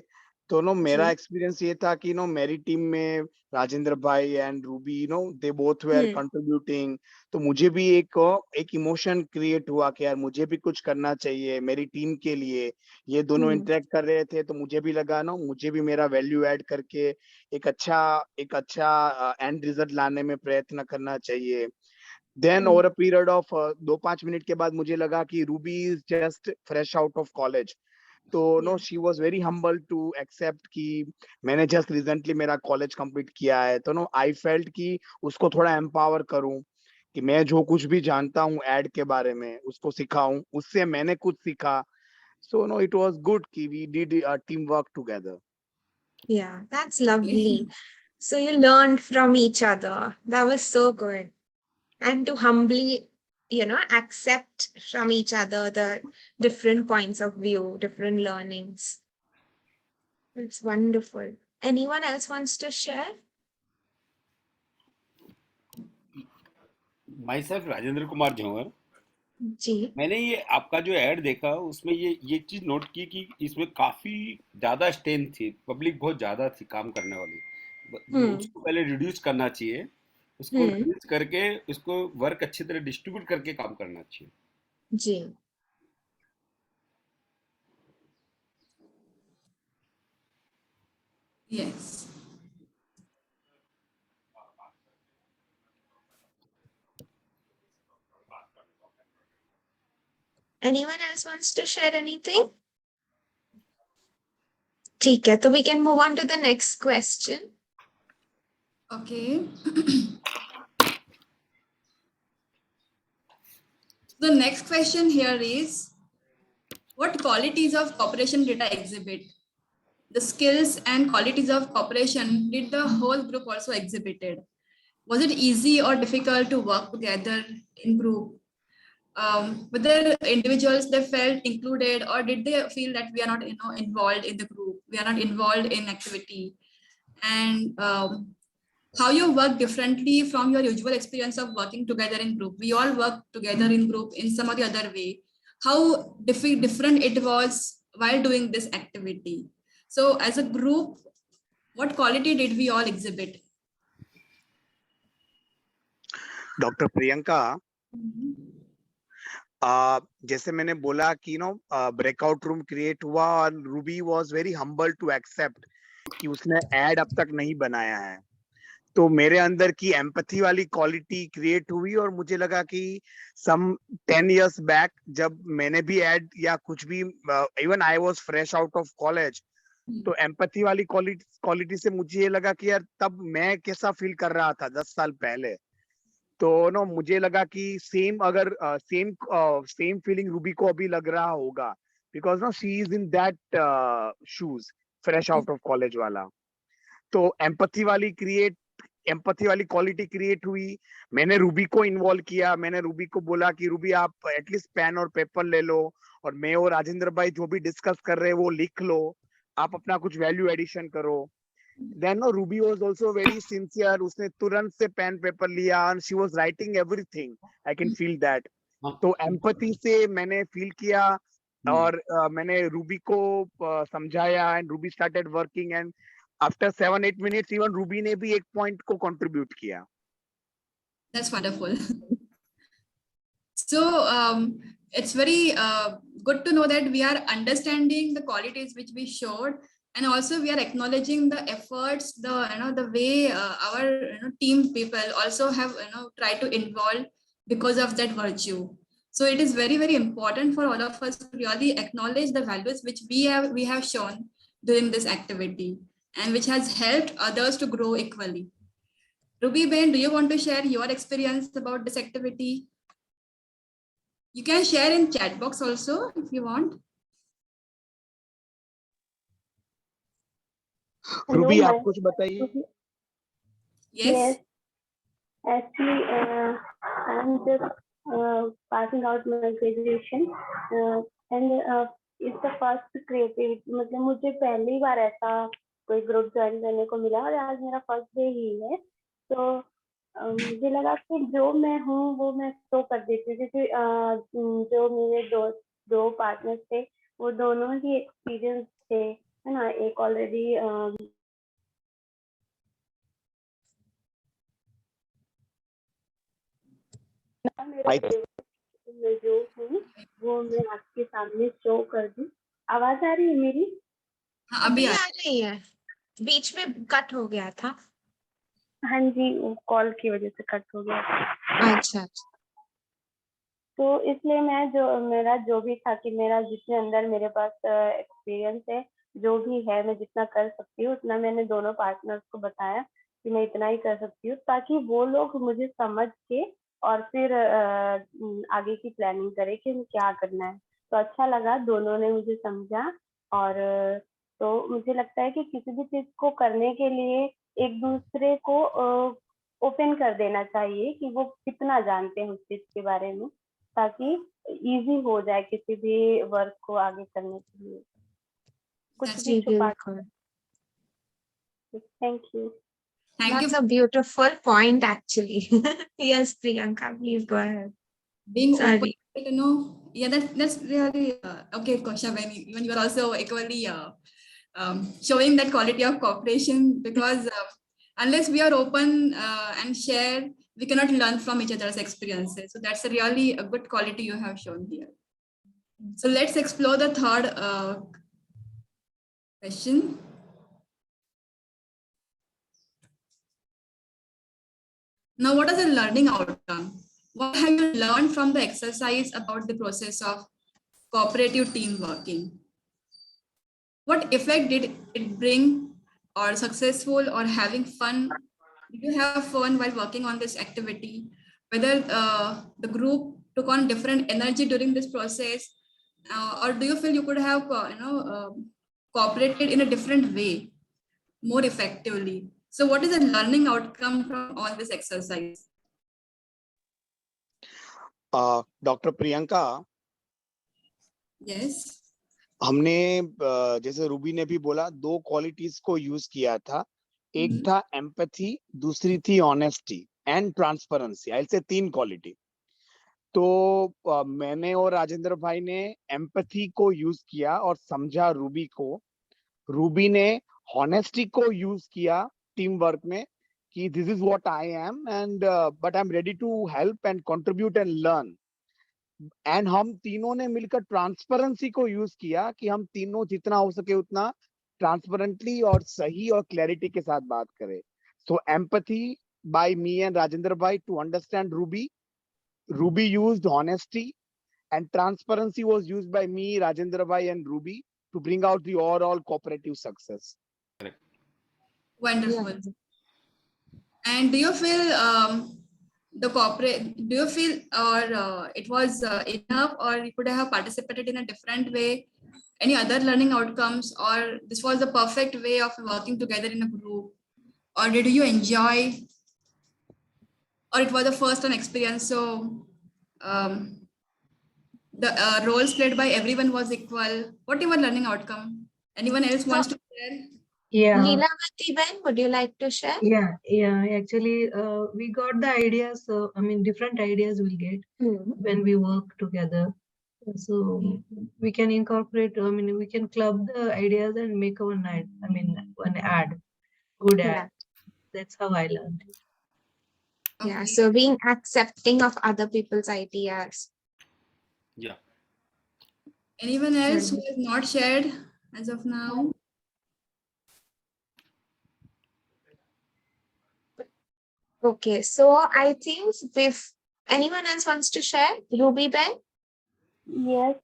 तो मेरा experience ये था कि मेरी टीम में राजेंद्र भाई and Ruby they both where contributing, तो मुझे भी एक इमोशन क्रिएट हुआ कि यार मुझे भी कुछ करना चाहिए मेरी टीम के लिए। ये दोनों इंटरेक्ट कर रहे थे तो मुझे भी लगा मुझे भी मेरा वैल्यू ऐड करके एक अच्छा एंड रिजल्ट लाने में प्रयत्न करना चाहिए। Then over a period of 2-5 minute के बाद मुझे लगा कि Ruby is just fresh out of college, तो she was very humble to accept कि मैंने जस्ट रिसेंटली मेरा कॉलेज कंप्लीट किया है, तो आई फेल्ट कि उसको थोड़ा एम्पावर करूं कि मैं जो कुछ भी जानता हूं एड के बारे में उसको सिखाऊं, उससे मैंने कुछ सीखा। सो इट वाज गुड कि we did team work together. Yeah, that's lovely. So you learned from each other. That was so good. And to humbly, accept from each other the different points of view, different learnings. It's wonderful. Anyone else wants to share? Myself Rajendra Kumar Jhanwar. जी। मैंने ये आपका जो add देखा उसमें ये चीज note की कि इसमें काफी ज्यादा स्ट्रेंथ थी, पब्लिक बहुत ज्यादा थी काम करने वाली। उसको पहले रिड्यूस करना चाहिए, उसको रिड्यूस करके उसको वर्क अच्छी तरह डिस्ट्रीब्यूट करके काम करना चाहिए। जी। Yes. Anyone else wants to share anything? ठीक है, तो we can move on to the next question. Okay. The next question here is, what qualities of cooperation did I exhibit? The skills and qualities of cooperation did the whole group also exhibited? Was it easy or difficult to work together in group? Whether individuals they felt included, or did they feel that we are not involved in the group, we are not involved in activity? And how you work differently from your usual experience of working together in group. We all work together in group in some or the other way. How different it was while doing this activity. So as a group, what quality did we all exhibit? Doctor Priyanka, जैसे मैंने बोला कि breakout room create हुआ और Ruby was very humble to accept कि उसने add अब तक नहीं बनाया है, तो मेरे अंदर की एम्पैथी वाली क्वालिटी क्रिएट हुई और मुझे लगा कि सम 10 इयर्स बैक जब मैंने भी ऐड या कुछ भी, even I was fresh out of college, तो एम्पैथी वाली क्वालिटी से मुझे ये लगा कि यार तब मैं कैसा फील कर रहा था 10 साल पहले, तो मुझे लगा कि सेम फीलिंग रूबी को अभी लग रहा होगा, because she is in that shoes, fresh out of college वाला। तो एम्पैथी वाली क्वालिटी क्रिएट हुई। मैंने रूबी को इन्वॉल्व किया, मैंने रूबी को बोला कि रूबी आप एटलीस्ट पेन और पेपर ले लो और मैं और राजेंद्र भाई जो भी डिस्कस कर रहे हैं वो लिख लो, आप अपना कुछ वैल्यू एडिशन करो। Then Ruby was also very sincere. उसने तुरंत से पेन पेपर लिया and she was writing everything. I can feel that. तो empathy से मैंने feel किया और मैंने रूबी को समझाया and Ruby started working and after 7-8 minutes even Ruby ने भी एक point को contribute किया. That's wonderful. So it's very good to know that we are understanding the qualities which we showed, and also we are acknowledging the efforts, the way our team people also have tried to involve because of that virtue. So it is very, very important for all of us to really acknowledge the values which we have shown during this activity and which has helped others to grow equally. Ruby Ben, do you want to share your experience about this activity? You can share in chat box also if you want. Ruby आप कुछ बताइए। Yes. Actually, I'm just passing out my graduation, and it's the first creativity. मतलब मुझे पहली बार ऐसा कोई group join करने को मिला और आज मेरा फर्स्ट डे ही है, तो मुझे लगा कि जो मैं हूँ वो मैं शो कर देती हूँ, क्योंकि जो मेरे दो पार्टनर्स थे वो दोनों ही एक्सपीरियंस थे, है ना। एक ऑलरेडी मेरा I मैं जो हूँ वो मैं आपके सामने शो कर दूँ। आवाज आ रही है मेरी? हाँ, अभी आ रही है, बीच में कट हो गया था। हाँ जी, कॉल की वजह से कट हो गया था। अच्छा, तो इसलिए मैं मेरा जो भी था कि मेरा जितने अंदर मेरे पास एक्सपीरियंस है, जो भी है मैं जितना कर सकती हूँ उतना मैंने दोनों पार्टनर्स को बताया कि मैं इतना ही कर सकती हूँ, ताकि वो लोग मुझे समझ के और फिर आगे की प्लानिंग करें कि क्या करना है। तो अच्छा लगा, दोनों ने मुझे समझा। और तो मुझे लगता है कि किसी भी चीज को करने के लिए एक दूसरे को ओपन कर देना चाहिए कि वो कितना जानते हैं उस चीज के बारे में, ताकि इजी हो जाए किसी भी वर्क को आगे करने के लिए, कुछ भी जी छुपा। बिल्कुल। Thank you. Thank you That's for a beautiful point actually. Yes, Priyanka, please go ahead. being open. Sorry. Yeah, that's really okay, Kosha. When you are also equally showing that quality of cooperation, because unless we are open and share, we cannot learn from each other's experiences. So that's really a good quality you have shown here. So let's explore the third question. Now, what is the learning outcome? What have you learned from the exercise about the process of cooperative team working? What effect did it bring, or successful, or having fun? Did you have fun while working on this activity? Whether the group took on different energy during this process, or do you feel you could have cooperated in a different way, more effectively? So what is the learning outcome from all this exercise? Doctor Priyanka, Yes. हमने जैसे Ruby ने भी बोला, दो qualities को use किया था। एक था एम्पैथी, दूसरी थी ऑनेस्टी एंड ट्रांसपेरेंसी। ऐसे तीन क्वालिटी। तो मैंने और राजेंद्र भाई ने एम्पैथी को यूज किया और समझा रूबी को। रूबी ने ऑनेस्टी को यूज किया टीम वर्क में कि this is what I am and but I am ready to help and contribute and learn. And हम तीनों ने मिलकर ट्रांसपेरेंसी को यूज किया कि हम तीनों जितना हो सके उतना ट्रांसपेरेंटली और सही और क्लैरिटी के साथ बात करें। सो empathy by me and Rajendra bhai to understand Ruby. Ruby used honesty, and transparency was used by me, Rajendra bhai, and Ruby to bring out the overall cooperative success. Correct. Wonderful. Yeah. And do you feel do you feel or it was enough, or you could have participated in a different way? Any other learning outcomes, or this was the perfect way of working together in a group? Or did you enjoy, or it was the first time experience? So the roles played by everyone was equal. What your learning outcome? Anyone else So, wants to share? Yeah. Leelavati Ben, would you like to share? Yeah. Actually, we got the ideas. So, I mean, different ideas we'll get when we work together. So we can incorporate. I mean, we can club the ideas and make one ad. I mean, one ad, good ad. Yeah. That's how I learned. Yeah. Okay. So being accepting of other people's ideas. Yeah. Anyone else who has not shared as of now? Okay. So I think if anyone else wants to share, Ruby Ben? Yes,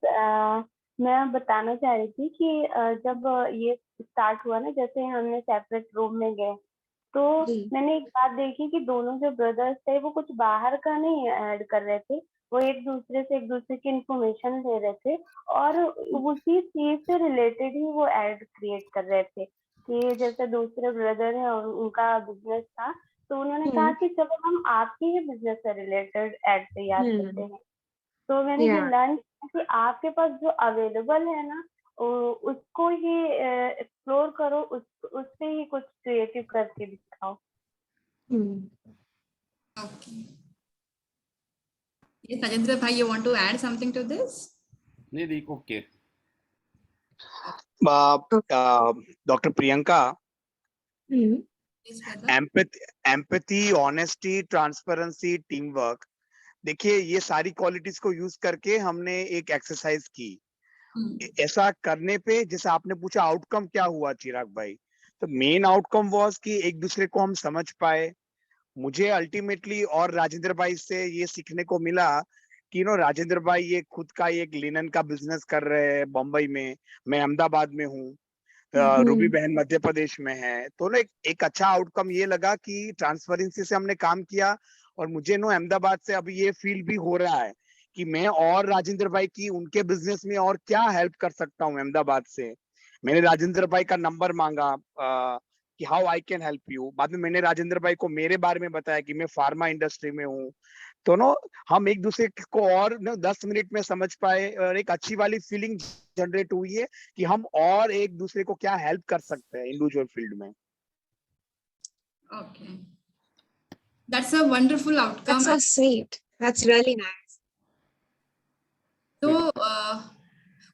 मैं बताना चाह रही थी कि जब ये start हुआ ना, जैसे हमने सेपरेट रूम में गए, तो मैंने एक बात देखी कि दोनों जो ब्रदर्स थे वो कुछ बाहर का नहीं ऐड कर रहे थे, वो एक दूसरे की इंफॉर्मेशन ले रहे थे और उसी चीज से रिलेटेड ही वो ऐड क्रिएट कर रहे थे। कि जैसे दूसरे ब्रदर है और उनका बिजनेस था, तो उन्होंने कहा कि चलो हम आपके ही बिजनेस से रिलेटेड एड तैयार करते हैं। तो मैंने ये लर्न किया कि आपके पास जो अवेलेबल है ना, उसको ही एक्सप्लोर करो, उससे ही कुछ क्रिएटिव करके दिखाओ। Okay. Yes, Rajendra bhai, you want to add something to this? नहीं okay doctor Priyanka, Yes, brother. Empathy, honesty, transparency, team work, देखिए ये सारी क्वालिटीज को यूज करके हमने एक एक्सरसाइज की। ऐसा करने पे जैसे आपने पूछा आउटकम क्या हुआ चिराग भाई, तो मेन आउटकम वाज कि एक दूसरे को हम समझ पाए। मुझे अल्टीमेटली और राजेंद्र भाई से ये सीखने को मिला कि राजेंद्र भाई ये खुद का एक लिनन का बिजनेस कर रहे हैं बम्बई में, मैं अहमदाबाद में हूँ, रूबी बहन मध्य प्रदेश में है। तो ना एक अच्छा आउटकम ये लगा कि ट्रांसपेरेंसी से हमने काम किया, और मुझे अहमदाबाद से अभी ये फील भी हो रहा है कि मैं और राजेंद्र भाई की उनके बिजनेस में और क्या हेल्प कर सकता हूँ अहमदाबाद से। मैंने राजेंद्र भाई का नंबर मांगा कि how I can help you. बाद में मैंने राजेंद्र भाई को मेरे बारे में बताया कि मैं फार्मा इंडस्ट्री में हूँ। तो हम एक दूसरे को और 10 मिनट में समझ पाए, और एक अच्छी वाली फीलिंग जनरेट हुई है कि हम और एक दूसरे को क्या हेल्प कर सकते हैं इंडिविजुअल फील्ड में। Okay. That's a wonderful outcome. That's so sweet. That's really nice. So,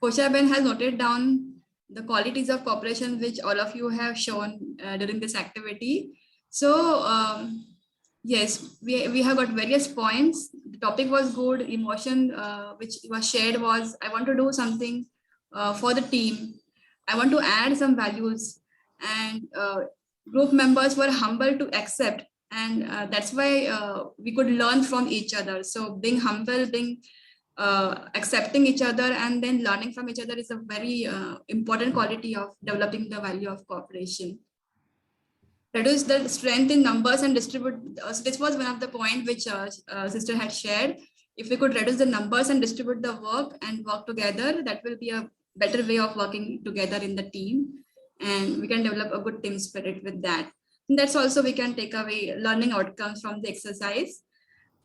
Kosha Ben has noted down the qualities of cooperation which all of you have shown during this activity. So, yes, we have got various points. The topic was good. Emotion which was shared was, I want to do something for the team. I want to add some values, and group members were humble to accept, and that's why we could learn from each other. So being humble, being accepting each other, and then learning from each other is a very important quality of developing the value of cooperation. Reduce the strength in numbers and distribute. So this was one of the point which sister had shared. If we could reduce the numbers and distribute the work and work together, that will be a better way of working together in the team, and we can develop a good team spirit with that. And that's also we can take away learning outcomes from the exercise.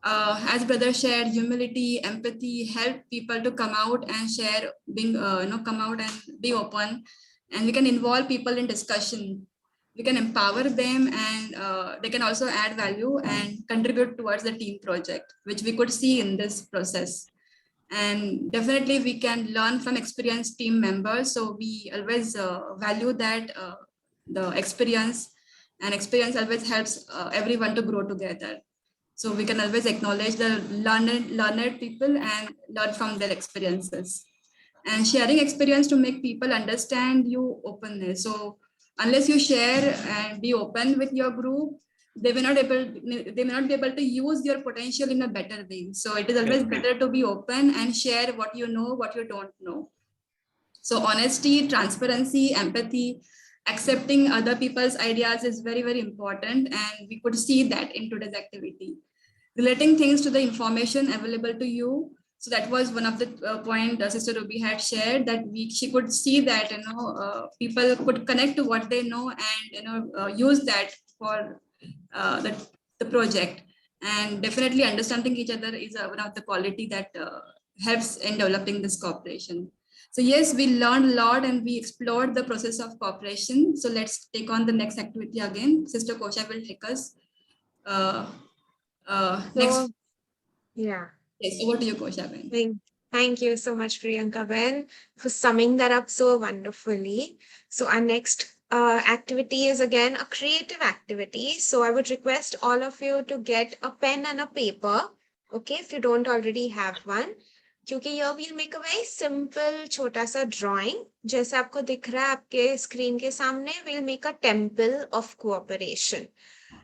As brother shared, humility, empathy help people to come out and share, being come out and be open, and we can involve people in discussion. We can empower them, and they can also add value and contribute towards the team project, which we could see in this process. And definitely we can learn from experienced team members. So we always value that the experience, and experience always helps everyone to grow together. So we can always acknowledge the learned people and learn from their experiences. And sharing experience to make people understand you openness. So unless you share and be open with your group, they may not be able to use your potential in a better way. So it is always better to be open and share what you know, what you don't know. So honesty, transparency, empathy, accepting other people's ideas is very, very important. And we could see that in today's activity. Relating things to the information available to you. So that was one of the point Sister Ruby had shared, that she could see that people could connect to what they know and use that for the project. And definitely understanding each other is one of the quality that helps in developing this cooperation. So yes, we learned a lot and we explored the process of cooperation. So let's take on the next activity again. Sister Kosha will take us. Next. Yeah. Yes, over to you, Kosha Ben. Thank you so much, Priyanka Ben, for summing that up so wonderfully. So our next activity is again a creative activity. So I would request all of you to get a pen and a paper, okay, if you don't already have one. क्योंकि here we'll make a very simple छोटा सा drawing. जैसे आपको दिख रहा है आपके screen के सामने, we'll make a temple of cooperation.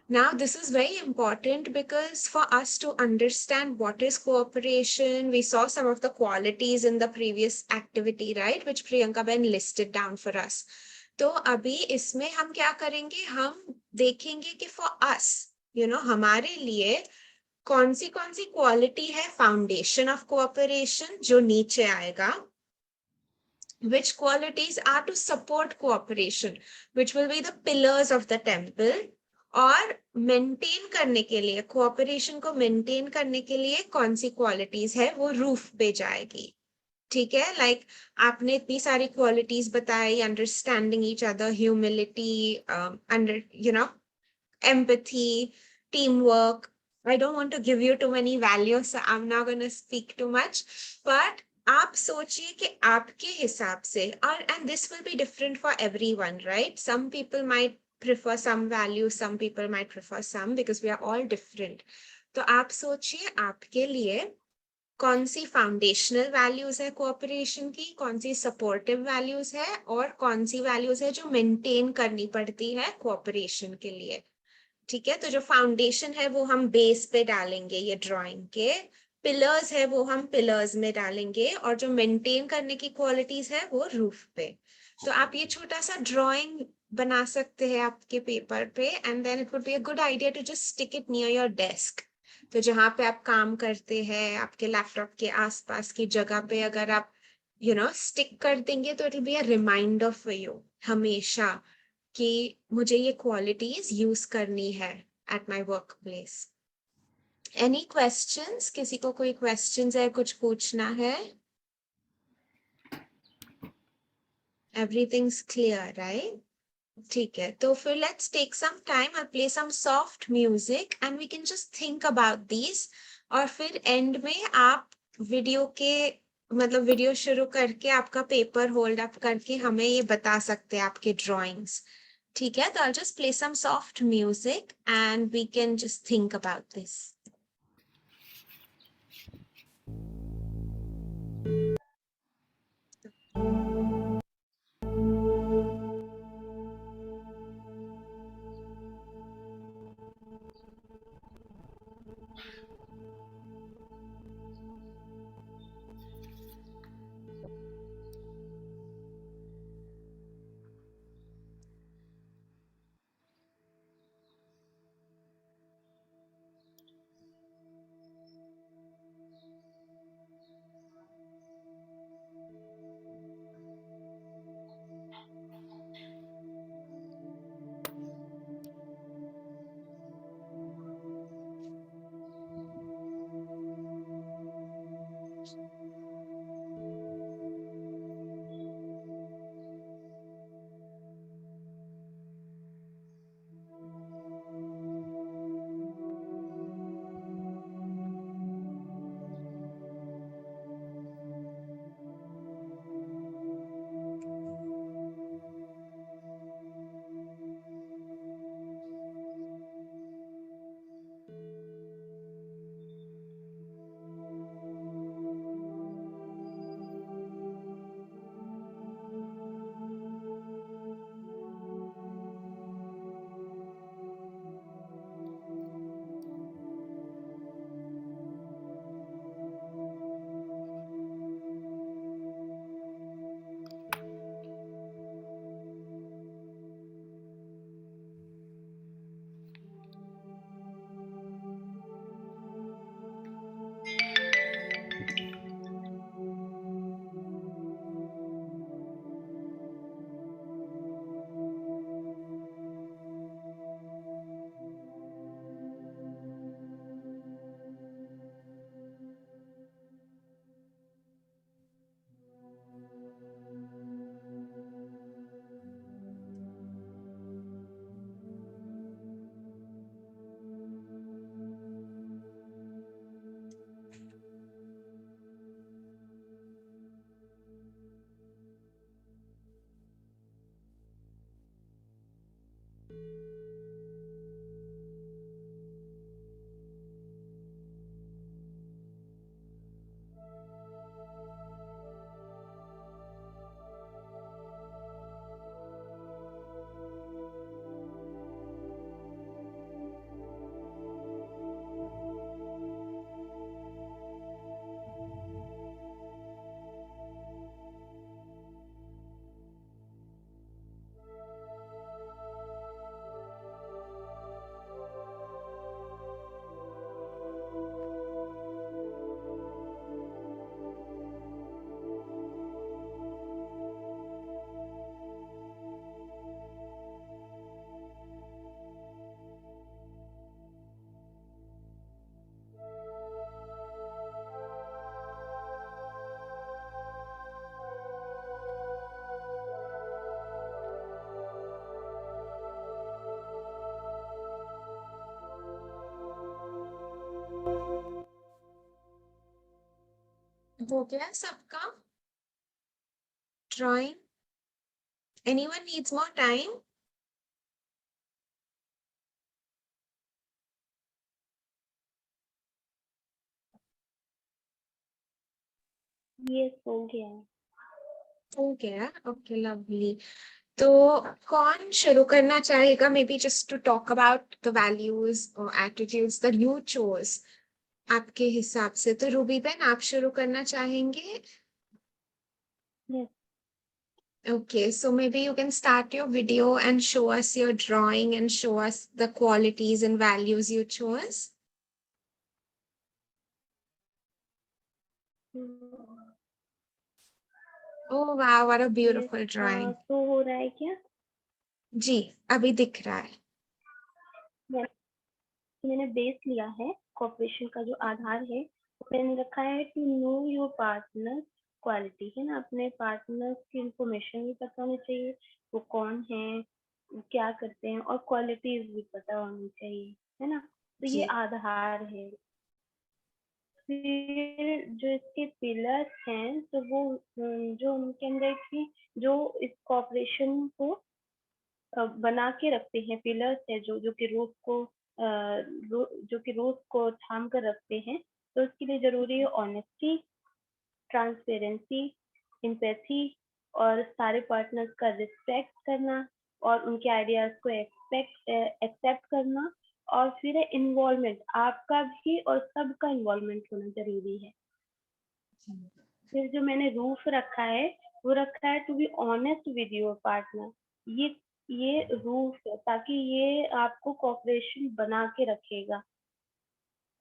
Now, this is very important because for us to understand what is cooperation, we saw some of the qualities in the previous activity, right, which Priyanka Ben listed down for us. तो अभी इसमें हम क्या करेंगे, हम देखेंगे कि for us, हमारे लिए कौन सी क्वालिटी है फाउंडेशन ऑफ कोऑपरेशन जो नीचे आएगा, which qualities are to support cooperation, which will be the pillars of the temple, और मेंटेन करने के लिए, कोऑपरेशन को मेंटेन करने के लिए कौन सी क्वालिटीज है वो रूफ पे जाएगी। ठीक है, लाइक आपने इतनी सारी क्वालिटीज बताई, understanding each other, humility, under empathy, teamwork. I don't want to give you too many values, so I'm not going to speak too much. But आप सोचिए कि आपके हिसाब से, और and this will be different for everyone, right? Some people might prefer some values, some people might prefer some, because we are all different. तो आप सोचिए आपके लिए कौन सी फाउंडेशनल वैल्यूज है कोऑपरेशन की, कौन सी सपोर्टिव वैल्यूज है, और कौन सी वैल्यूज है जो मेंटेन करनी पड़ती है कोऑपरेशन के लिए। ठीक है, तो जो फाउंडेशन है वो हम बेस पे डालेंगे, ये ड्राइंग के पिलर्स है वो हम पिलर्स में डालेंगे, और जो मेंटेन करने की क्वालिटीज है वो रूफ पे। तो आप ये छोटा सा ड्राइंग बना सकते हैं आपके पेपर पे, and then it would be a good idea to just stick it near your desk. तो जहां पे आप काम करते हैं, आपके लैपटॉप के आसपास की जगह पे अगर आप स्टिक कर देंगे, तो it will be a reminder for you हमेशा कि मुझे ये क्वालिटीज यूज करनी है at my work place. Any questions? किसी को कोई क्वेश्चंस है, कुछ पूछना है? Everything's clear, right? ठीक है, तो फिर let's take some time, I play some soft music and we can just think about this. और फिर एंड में आप वीडियो के वीडियो शुरू करके आपका पेपर होल्ड अप करके हमें ये बता सकते हैं आपके ड्राइंग्स। ठीक है, तो I'll just play some soft music and we can just think about this. हो गया सबका drawing? Anyone needs more time? ये हो गया। हो गया, okay, lovely. तो कौन शुरू करना चाहेगा? Maybe just to talk about the values or attitudes that you chose. आपके हिसाब से तो रूबी बहन आप शुरू करना चाहेंगे? Yes. Okay, so maybe you can start your video and show us your drawing and show us the qualities and values you chose. Oh wow, what a beautiful drawing. तो हो रहा है क्या? जी, अभी दिख रहा है. मैंने बेस लिया है, कॉपरेशन का जो आधार है मैंने रखा है to know your partner quality, है ना, अपने पार्टनर की इंफॉर्मेशन भी पता होनी चाहिए, वो कौन है, वो क्या करते हैं, और क्वालिटीज भी पता होनी चाहिए, है ना, तो ये आधार है। फिर जो इसके पिलर्स हैं तो वो जो उनके अंदर की जो इस कॉपरेशन को बना के रखते हैं, पिलर्स है जो कि रूफ को थाम कर रखते हैं, तो उसके लिए जरूरी है ऑनेस्टी, ट्रांसपेरेंसी, एम्पैथी, और सारे पार्टनर्स का रिस्पेक्ट करना, और उनके आइडियाज को एक्सेप्ट करना, और फिर है इन्वॉल्वमेंट, आपका भी और सबका इन्वॉल्वमेंट होना जरूरी है। फिर जो मैंने रूफ रखा है वो रखा है to be honest with your partner, ये रूफ है ताकि ये आपको कोऑपरेशन बना के रखेगा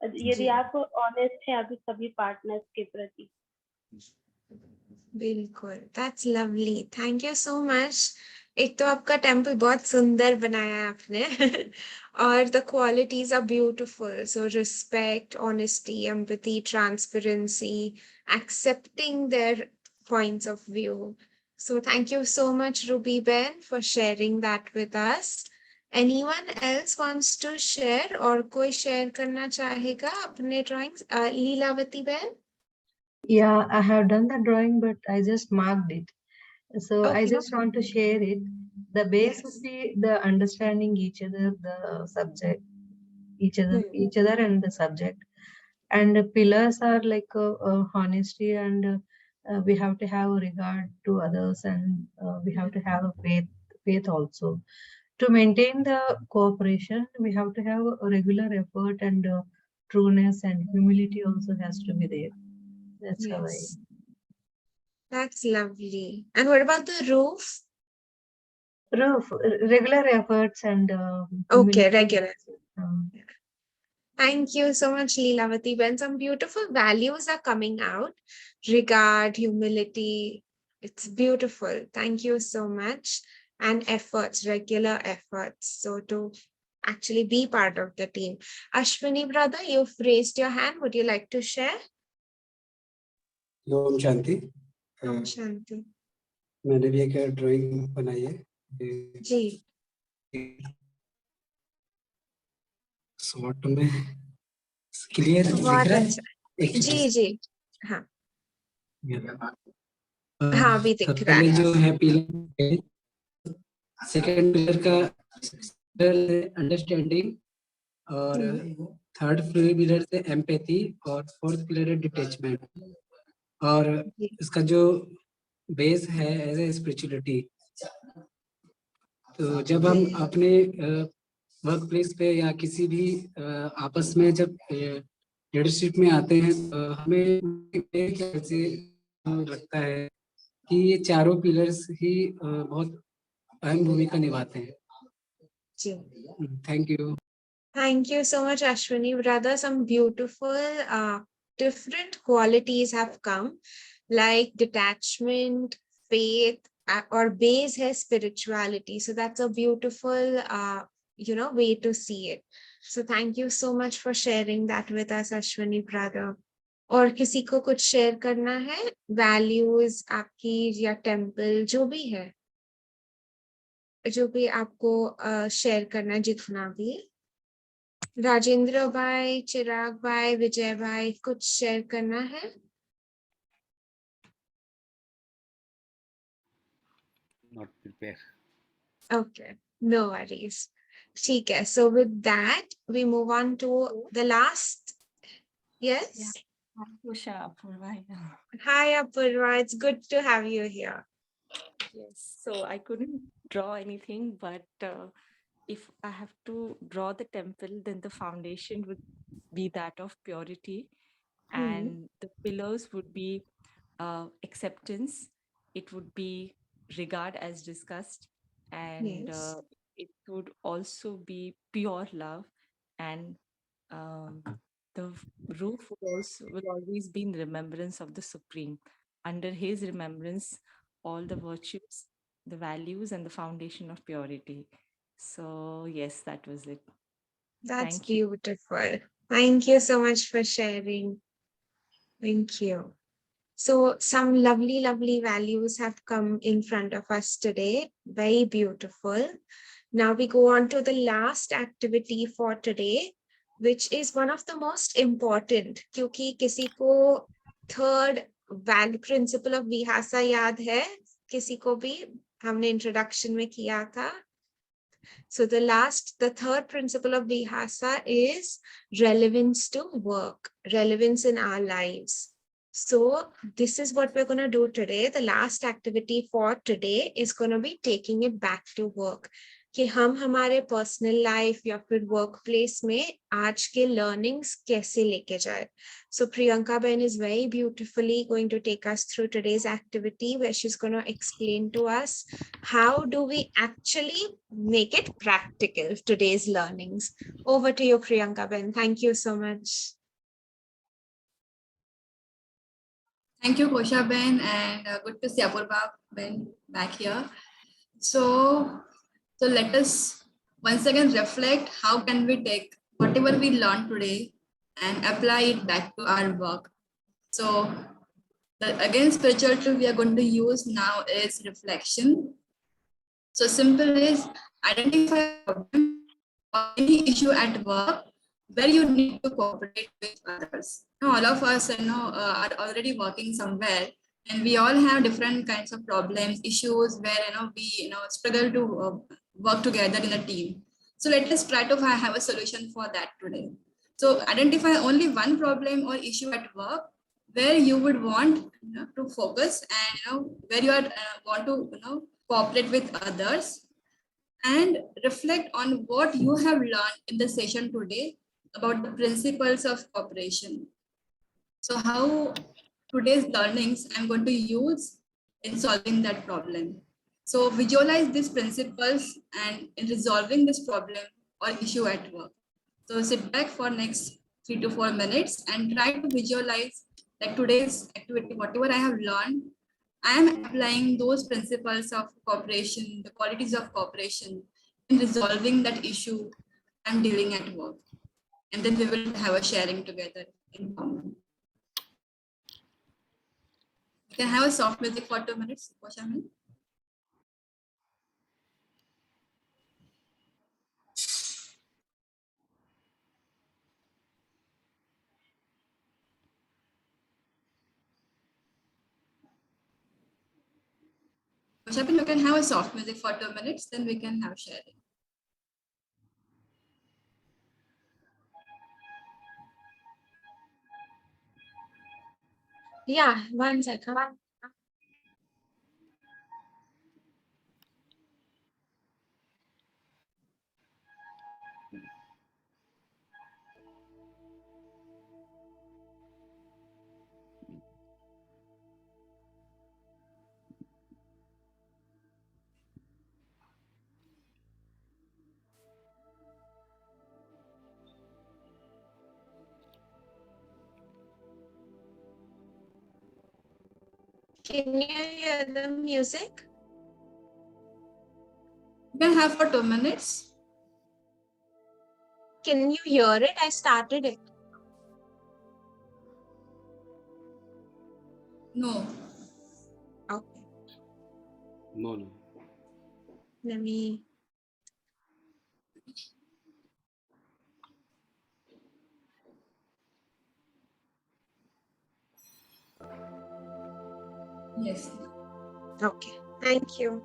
यदि आप ऑनेस्ट हैं अभी सभी पार्टनर्स के प्रति। बिल्कुल, that's lovely. Thank you so much. एक तो आपका टेम्पल बहुत सुंदर बनाया है आपने और the qualities are beautiful. So respect, honesty, empathy, transparency, accepting their points of view. So thank you so much, Ruby Ben, for sharing that with us. Anyone else wants to share और कोई share करना चाहेगा अपने drawings? Lilavati Ben? Yeah, I have done the drawing, but I just marked it. So I Okay. just want to share it. The base would be the understanding each other, the subject, each other and the subject. And the pillars are like honesty, and we have to have regard to others, and we have to have a faith also. To maintain the cooperation, we have to have a regular effort, and trueness and humility also has to be there. That's how I. That's lovely. And what about the roof? Regular efforts and Okay, regular. Um, Thank you so much, Leelavati. When some beautiful values are coming out, regard, humility, it's beautiful. Thank you so much. And efforts, regular efforts. So to actually be part of the team. Ashwini, brother, you've raised your hand. Would you like to share? Om Shanti. Om Shanti. मैंने भी एक drawing बनाई है जी। Short में clear दिख बहुत रहा है? अच्छा। जी जी हाँ हाँ भी दिख रहा पहले है। जो है पिलर, सेकंड पिलर का अंडरस्टैंडिंग, और थर्ड पिलर से एम्पैथी, और फोर्थ पिलर है डिटैचमेंट, और इसका जो बेस है एज ए स्पिरिचुअलिटी। तो जब हम अपने वर्क प्लेस पे या किसी भी आपस में जब लीडरशिप में आते हैं, तो हमें मेरे ख्याल से लगता है कि ये चारों पिलर्स ही बहुत अहम भूमिका निभाते हैं। Thank you. Thank you so much, Ashwini. Rather, some beautiful, different qualities have come, like detachment, faith, or base has spirituality. So that's a beautiful, way to see it. So thank you so much for sharing that with us, Ashwini, brother. और किसी को कुछ share करना है? Values आपकी या temple जो भी है, जो भी आपको शेयर करना है, जितना भी। राजेंद्र भाई, चिराग भाई, विजय भाई, कुछ शेयर करना है? prepare. Okay, no worries. ठीक है. So with that, we move on to the last. Yes? Yeah. Usha, Apurva. Hi, Apurva. It's good to have you here. Yes. So I couldn't draw anything, but if I have to draw the temple, then the foundation would be that of purity, and the pillars would be acceptance. It would be regard, as discussed, and Yes. it would also be pure love, and um, the roof will always be in remembrance of the Supreme. Under His remembrance, all the virtues, the values, and the foundation of purity. So yes, that was it. That's Thank you. beautiful. Thank you so much for sharing. Thank you. So some lovely, lovely values have come in front of us today. Very beautiful. Now we go on to the last activity for today, which is one of the most important, क्योंकि किसी को third value principle of Vihasa याद है? किसी को भी हमने introduction में किया था. So the third principle of Vihasa is relevance to work, relevance in our lives. So this is what we're going to do today. The last activity for today is going to be taking it back to work. कि हम हमारे personal life या फिर work place में आज के learnings कैसे लेके जाए. So Priyanka Ben is very beautifully going to take us through today's activity, where she's going to explain to us how do we actually make it practical, today's learnings. Over to you, Priyanka Ben. Thank you so much. Thank you, Kosha Ben, and good to see Apurva Ben back here. So let us once again reflect how can we take whatever we learned today and apply it back to our work. So again, spiritual tool we are going to use now is reflection. So simple is identify a problem or any issue at work where you need to cooperate with others. Now, all of us are already working somewhere, and we all have different kinds of problems, issues where we struggle to work together in a team. So let us try to have a solution for that today. So identify only one problem or issue at work where you would want to focus, and where you are want to cooperate with others, and reflect on what you have learned in the session today about the principles of cooperation. So how today's learnings I'm going to use in solving that problem. So visualize these principles and in resolving this problem or issue at work. So sit back for next 3 to 4 minutes and try to visualize like today's activity, whatever I have learned, I am applying those principles of cooperation, the qualities of cooperation in resolving that issue I'm dealing at work. And then we will have a sharing together in common. You can have a soft music for 2 minutes, Koshamin. Koshamin, you can have a soft music for 2 minutes, then we can have sharing. Yeah, 1 second. Can you hear the music? You can have for 2 minutes. Can you hear it? I started it. No. Okay. No. Let me. Yes. Okay. Thank you.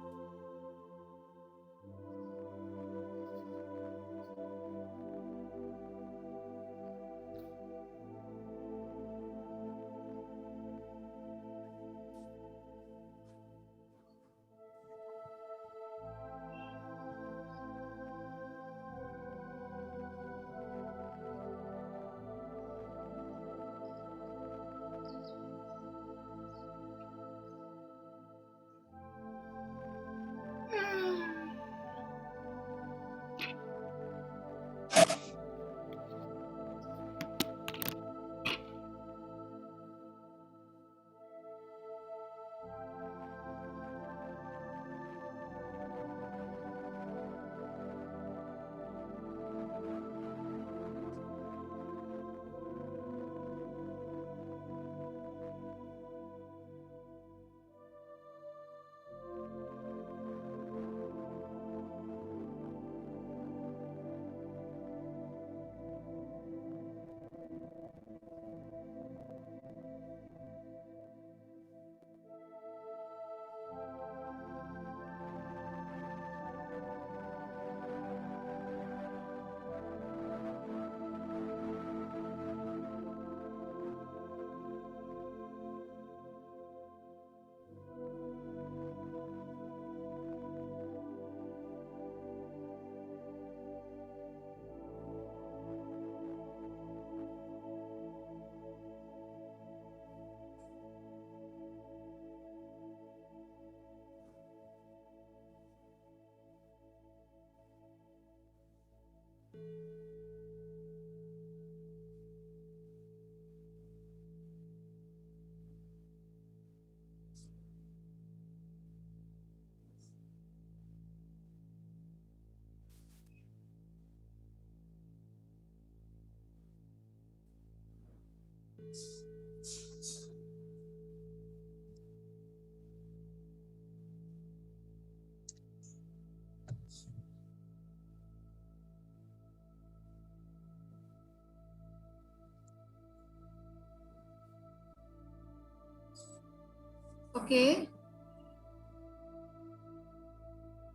Okay.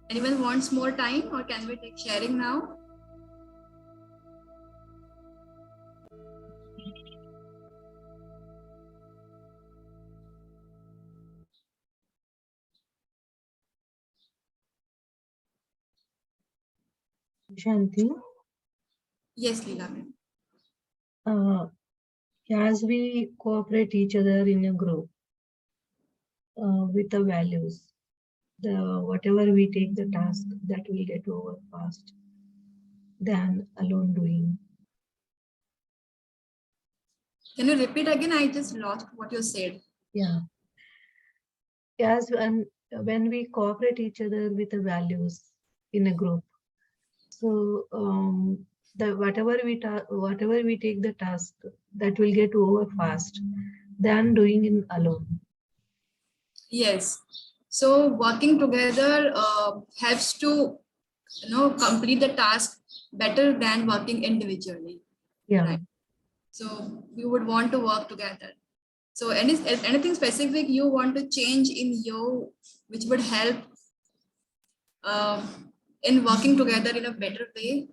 Anyone wants more time, or can we take sharing now? Shanti, Yes, Leela ma'am. as we cooperate each other in a group with the values, whatever we take the task, that will get over fast than alone doing. Can you repeat again? I just lost what you said. Yeah. When we cooperate each other with the values in a group, so whatever we take the task, that will get over fast than doing it alone. Yes. So working together helps to complete the task better than working individually. Yeah. Right. So we would want to work together. So anything specific you want to change in you, which would help in working together in a better way?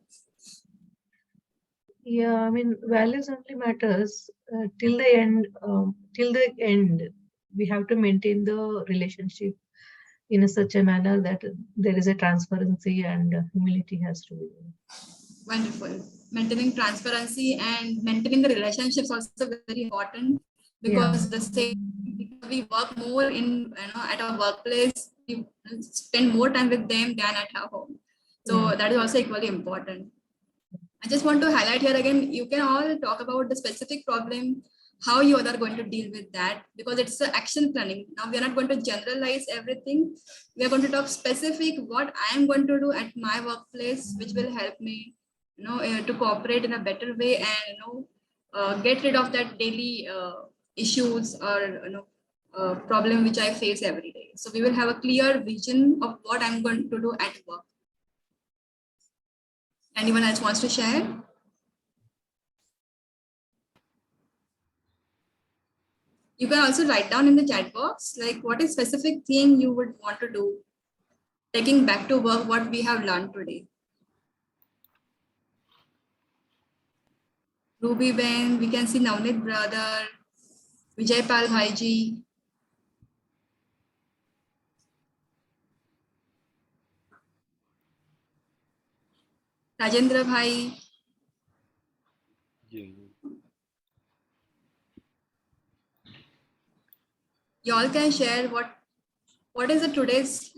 Yeah, I mean, values only matters till the end. Till the end, we have to maintain the relationship in such a manner that there is a transparency and humility has to be there. Wonderful. Maintaining transparency and maintaining the relationships also very important, because the same, we work more in at our workplace, we spend more time with them than at our home. So that is also equally important. I just want to highlight here again, you can all talk about the specific problem, how you are going to deal with that, because it's an action planning. Now we are not going to generalize everything. We are going to talk specific what I am going to do at my workplace, which will help me, to cooperate in a better way and get rid of that daily issues or problem which I face every day. So we will have a clear vision of what I'm going to do at work. Anyone else wants to share? You can also write down in the chat box, like what is specific thing you would want to do, taking back to work what we have learned today. Ruby Ben, we can see Navnit brother, Vijay Pal Bhaiji. Rajendra Bhai. You all can share what is the today's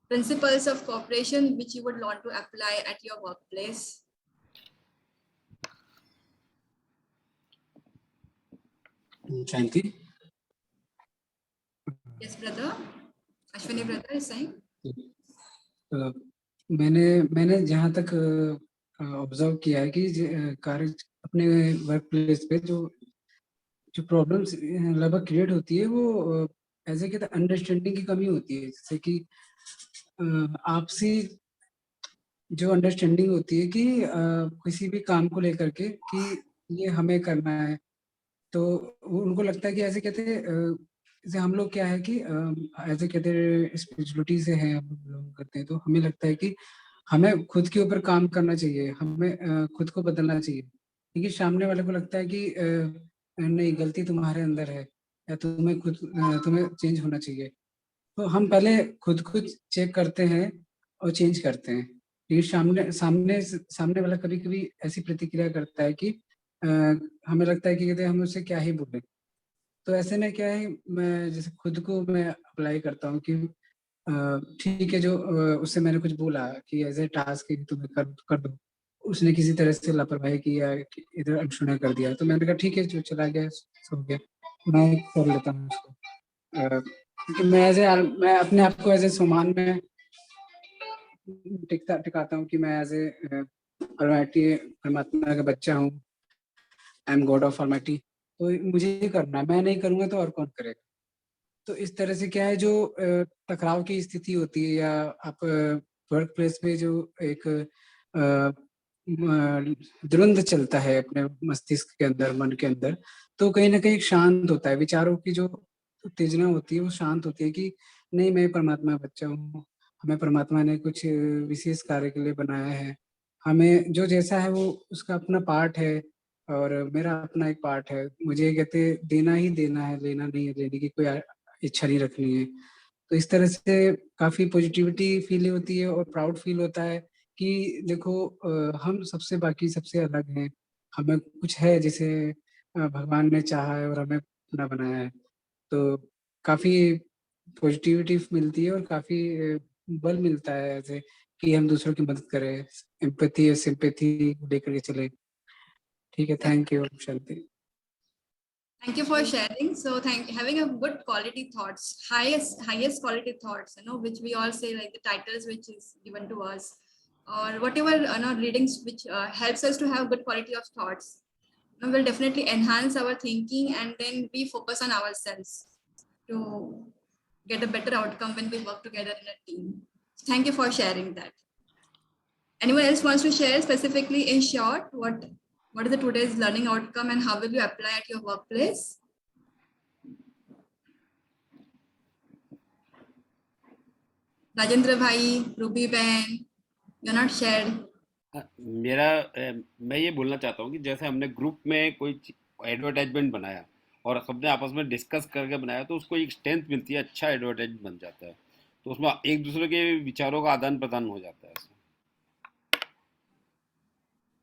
principles of cooperation which you would want to apply at your workplace. Shanti? Yes, brother. Ashwini brother is saying. मैंने जहाँ तक observe किया है कि कार्य अपने work place पे जो प्रॉब्लम्स लगभग क्रिएट होती है वो ऐसे कहते हैं अंडरस्टैंडिंग की कमी होती है, जैसे कि आपसी जो अंडरस्टैंडिंग होती है कि किसी भी काम को लेकर के कि ये हमें करना है, तो उनको लगता है कि ऐसे कहते हैं जैसे हम लोग क्या है कि ऐसे कहते हैं स्पिरिचुअलिटी से हैं हम लोग करते हैं, तो हमें लगता है कि हमें खुद के ऊपर काम करना चाहिए, हमें खुद को बदलना चाहिए, क्योंकि सामने वाले को लगता है कि नहीं गलती तुम्हारे अंदर है या तुम्हें चेंज होना चाहिए। तो हम पहले खुद को चेक करते हैं और चेंज करते हैं, लेकिन सामने वाला कभी कभी ऐसी प्रतिक्रिया करता है कि हमें लगता है कि कहते हम उससे क्या ही बोले। तो ऐसे में क्या है, मैं जैसे खुद को मैं अप्लाई करता हूँ कि ठीक है, जो उससे मैंने कुछ बोला कि एज ए टास्क है तुम्हें कर दो, उसने किसी तरह से लापरवाही किया, इधर अनसुना कर दिया, तो मैंने कहा ठीक है जो चला गया सो गया, मैं कर लेता हूँ उसको, क्योंकि मैं अपने आप को एज ए सम्मान में टिकाता हूँ कि मैं एज ए परमात्मा का बच्चा हूँ, I am God of almighty, तो मुझे ये करना है, मैं नहीं करूंगा तो और कौन करेगा। तो इस तरह से क्या है, जो टकराव की स्थिति होती है, या आप वर्क प्लेस पे जो एक द्वंद्व चलता है अपने मस्तिष्क के अंदर, मन के अंदर, तो कहीं ना कहीं शांत होता है, विचारों की जो उत्तेजना होती है वो शांत होती है कि नहीं, मैं परमात्मा का बच्चा हूँ, हमें परमात्मा ने कुछ विशेष कार्य के लिए बनाया है, हमें जो जैसा है वो उसका अपना पार्ट है और मेरा अपना एक पार्ट है, मुझे कहते देना ही देना है, लेना नहीं है, लेने की कोई इच्छा नहीं रखनी है। तो इस तरह से काफी पॉजिटिविटी फील होती है और प्राउड फील होता है कि देखो हम सबसे बाकी सबसे अलग हैं, हमें कुछ है जिसे भगवान ने चाहा है और हमें अपना बनाया है। तो काफी पॉजिटिविटी मिलती है और काफी बल मिलता है ऐसे कि हम दूसरों की मदद करें, एम्पैथी और सिंपैथी लेकर के चले। ठीक है, thank you, Shanti. Thank you for sharing. So having a good quality thoughts, highest quality thoughts, which we all say, like the titles which is given to us, or whatever readings which helps us to have good quality of thoughts, will definitely enhance our thinking, and then we focus on ourselves to get a better outcome when we work together in a team. Thank you for sharing that. Anyone else wants to share specifically in short what is the today's learning outcome and how will you apply at your workplace? Rajendra bhai, Ruby bhai, you're not shared. मेरा मैं ये बोलना चाहता हूँ कि जैसे हमने group में कोई एडवर्टाइजमेंट बनाया और सबने आपस में डिस्कस करके बनाया, तो उसको एक स्ट्रेंथ मिलती है, अच्छा एडवर्टाइजमेंट बन जाता है, तो उसमें एक दूसरे के विचारों का आदान प्रदान हो जाता है।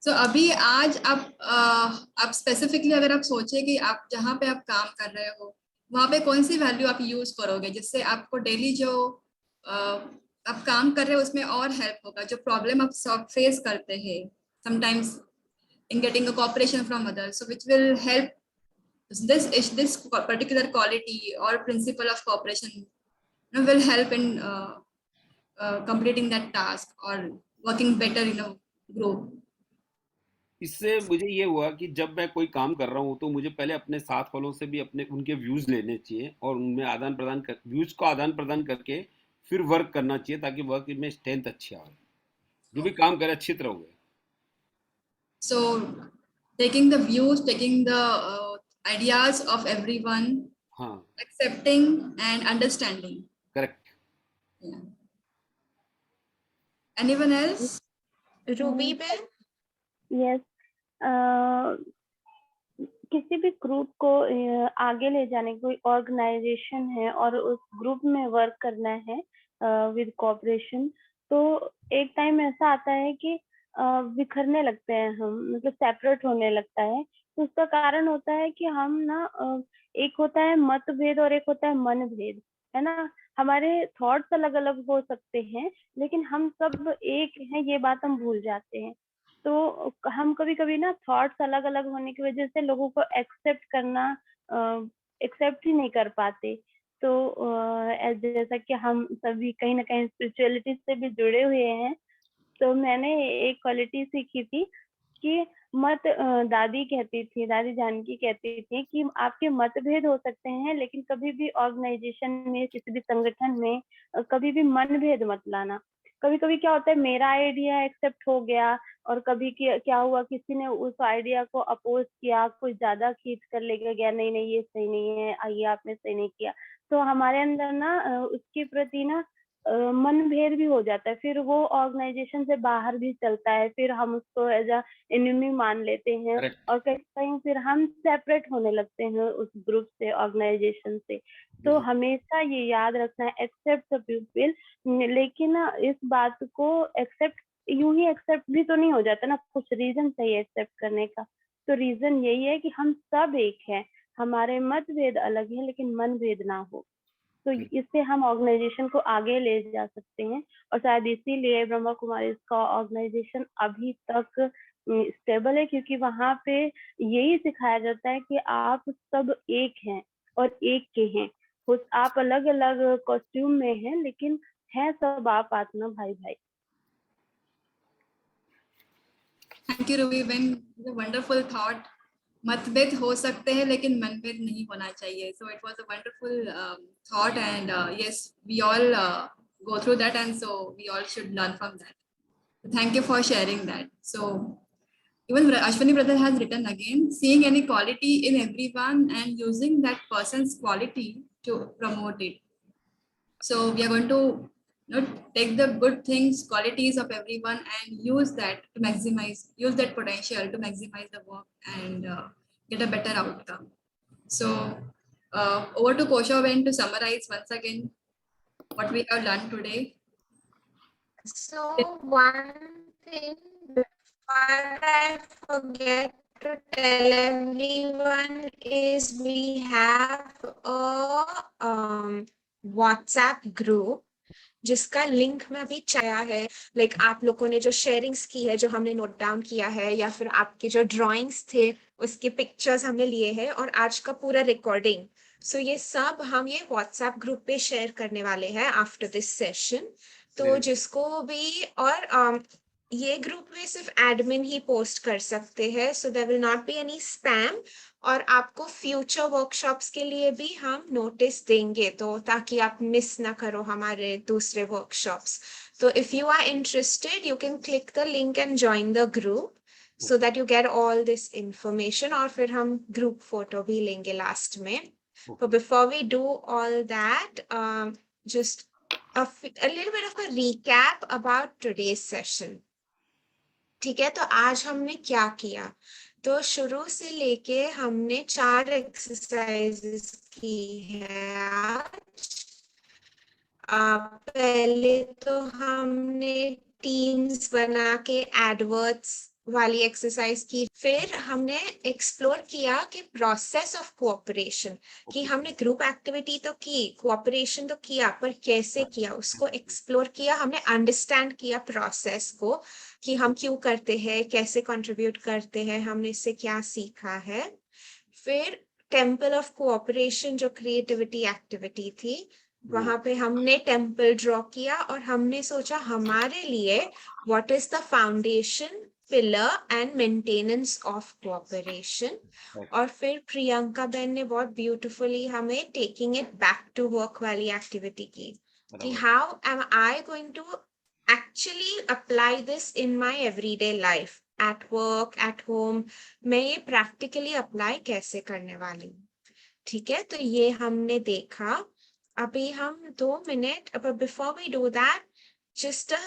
So अभी आज आप स्पेसिफिकली अगर आप सोचे कि आप जहाँ पे आप काम कर रहे हो वहाँ पे कौन सी वैल्यू आप यूज करोगे जिससे आपको डेली जो आप काम कर रहे हो उसमें और हेल्प होगा, जो प्रॉब्लम आप फेस करते हैं sometimes in getting a cooperation from others, so which will help this particular quality or principle of cooperation will help in completing that task or working better in a group. इससे मुझे ये हुआ कि जब मैं कोई काम कर रहा हूँ तो मुझे पहले अपने साथ वालों से भी अपने उनके व्यूज लेने चाहिए और उनमें आदान प्रदान कर व्यूज को आदान प्रदान करके फिर वर्क करना चाहिए, ताकि वर्क में स्ट्रेंथ अच्छी आए, जो भी काम करे अच्छी तरह हुए। So taking the views, taking the ideas of everyone, हाँ, accepting and understanding. Correct. Yeah. Anyone else? Ruby Ben? Yes, किसी भी ग्रुप को आगे ले जाने कोई ऑर्गेनाइजेशन है और उस ग्रुप में वर्क करना है विद कोऑपरेशन, तो एक टाइम ऐसा आता है कि बिखरने लगते हैं हम, मतलब सेपरेट होने लगता है। तो उसका कारण होता है कि हम ना एक होता है मतभेद और एक होता है मनभेद, है ना। हमारे थॉट्स अलग अलग हो सकते हैं लेकिन हम सब एक हैं, ये बात हम भूल जाते हैं। तो हम कभी-कभी ना थॉट्स अलग-अलग होने की वजह से लोगों को एक्सेप्ट ही नहीं कर पाते। तो जैसा कि हम सभी कहीं न कहीं स्पिरिचुअलिटी से भी जुड़े हुए हैं, तो मैंने एक क्वालिटी सीखी थी कि दादी जानकी कहती थी कि आपके मतभेद हो सकते हैं लेकिन कभी भी ऑर्गेनाइजेशन में, किसी भी संगठन में कभी भी मनभेद मत लाना। कभी-कभी क्या होता है, मेरा आइडिया एक्सेप्ट हो गया और कभी क्या हुआ, किसी ने उस आइडिया को अपोज किया, कोई ज्यादा खींच कर लेके गया, नहीं नहीं ये सही नहीं है, ये आपने सही नहीं किया। तो हमारे अंदर ना उसके प्रति ना मनभेद भी हो जाता है, फिर वो ऑर्गेनाइजेशन से बाहर भी चलता है, फिर हम उसको एज अ एनिमी मान लेते हैं और कहीं कहीं फिर हम सेपरेट होने लगते हैं उस ग्रुप से, ऑर्गेनाइजेशन से। तो हमेशा ये याद रखना है, एक्सेप्ट द पीपल, लेकिन ना इस बात को एक्सेप्ट यूं ही एक्सेप्ट भी तो नहीं हो जाता ना, कुछ रीजन चाहिए एक्सेप्ट करने का। तो रीजन यही है कि हम सब एक हैं, हमारे मतभेद अलग हैं लेकिन मनभेद ना हो। तो इससे हम ऑर्गेनाइजेशन को आगे ले जा सकते हैं और शायद इसीलिए ब्रह्मा कुमारी का ऑर्गेनाइजेशन अभी तक स्टेबल है, क्योंकि वहां पे यही सिखाया जाता है कि आप सब एक हैं और एक के हैं। आप अलग अलग कॉस्ट्यूम में हैं लेकिन है सब आप आत्मा भाई भाई। Thank you, Ruby. When the wonderful thought मतभेद हो सकते हैं लेकिन मनभेद नहीं होना चाहिए. So it was a wonderful thought, and yes, we all go through that, and so we all should learn from that. Thank you for sharing that. So even Ashwani brother has written again, seeing any quality in everyone and using that person's quality to promote it. So we are going to, take the good things, qualities of everyone and use that to maximize, use that potential to maximize the work and get a better outcome. So over to Koshaven to summarize once again what we have learned today. So one thing before I forget to tell everyone is we have a WhatsApp group जिसका link मैं अभी चाया है. Like आप लोगों ने जो sharings की है, जो हमने नोट डाउन किया है, या फिर आपके जो ड्राइंग्स थे उसके पिक्चर्स हमने लिए हैं और आज का पूरा रिकॉर्डिंग, सो ये सब हम ये व्हाट्सएप ग्रुप पे शेयर करने वाले हैं आफ्टर दिस सेशन. तो जिसको भी और ये ग्रुप में सिर्फ एडमिन ही पोस्ट कर सकते हैं, so there will not be any spam. और आपको फ्यूचर वर्कशॉप्स के लिए भी हम नोटिस देंगे, तो ताकि आप मिस ना करो हमारे दूसरे वर्कशॉप्स. तो if you are interested you can click the link and join the group so that you get all this information. और फिर हम ग्रुप फोटो भी लेंगे लास्ट में. But before we do all that, just a little bit of a recap about today's session. ठीक है, तो आज हमने क्या किया. तो शुरू से लेके हमने 4 एक्सरसाइजेस की है आज. पहले तो हमने टीम्स बना के एडवर्ट्स वाली एक्सरसाइज की. फिर हमने एक्सप्लोर किया कि प्रोसेस ऑफ कोऑपरेशन, कि हमने ग्रुप एक्टिविटी तो की, कोऑपरेशन तो किया, पर कैसे किया उसको एक्सप्लोर किया. हमने अंडरस्टैंड किया प्रोसेस को कि हम क्यों करते हैं, कैसे कंट्रीब्यूट करते हैं, हमने इससे क्या सीखा है. फिर टेम्पल ऑफ कोऑपरेशन जो क्रिएटिविटी एक्टिविटी थी, वहां पे हमने टेम्पल ड्रॉ किया और हमने सोचा हमारे लिए what is the foundation, pillar and maintenance of cooperation. और फिर प्रियंका बहन ने बहुत ब्यूटीफुली हमें taking it back to work वाली एक्टिविटी की, कि how am I going to actually apply this in my everyday life, at work, at home. मैं ये practically apply कैसे करने वाली हूँ. ठीक है, तो ये हमने देखा. अभी हम 2 मिनट, अब before we do that, just a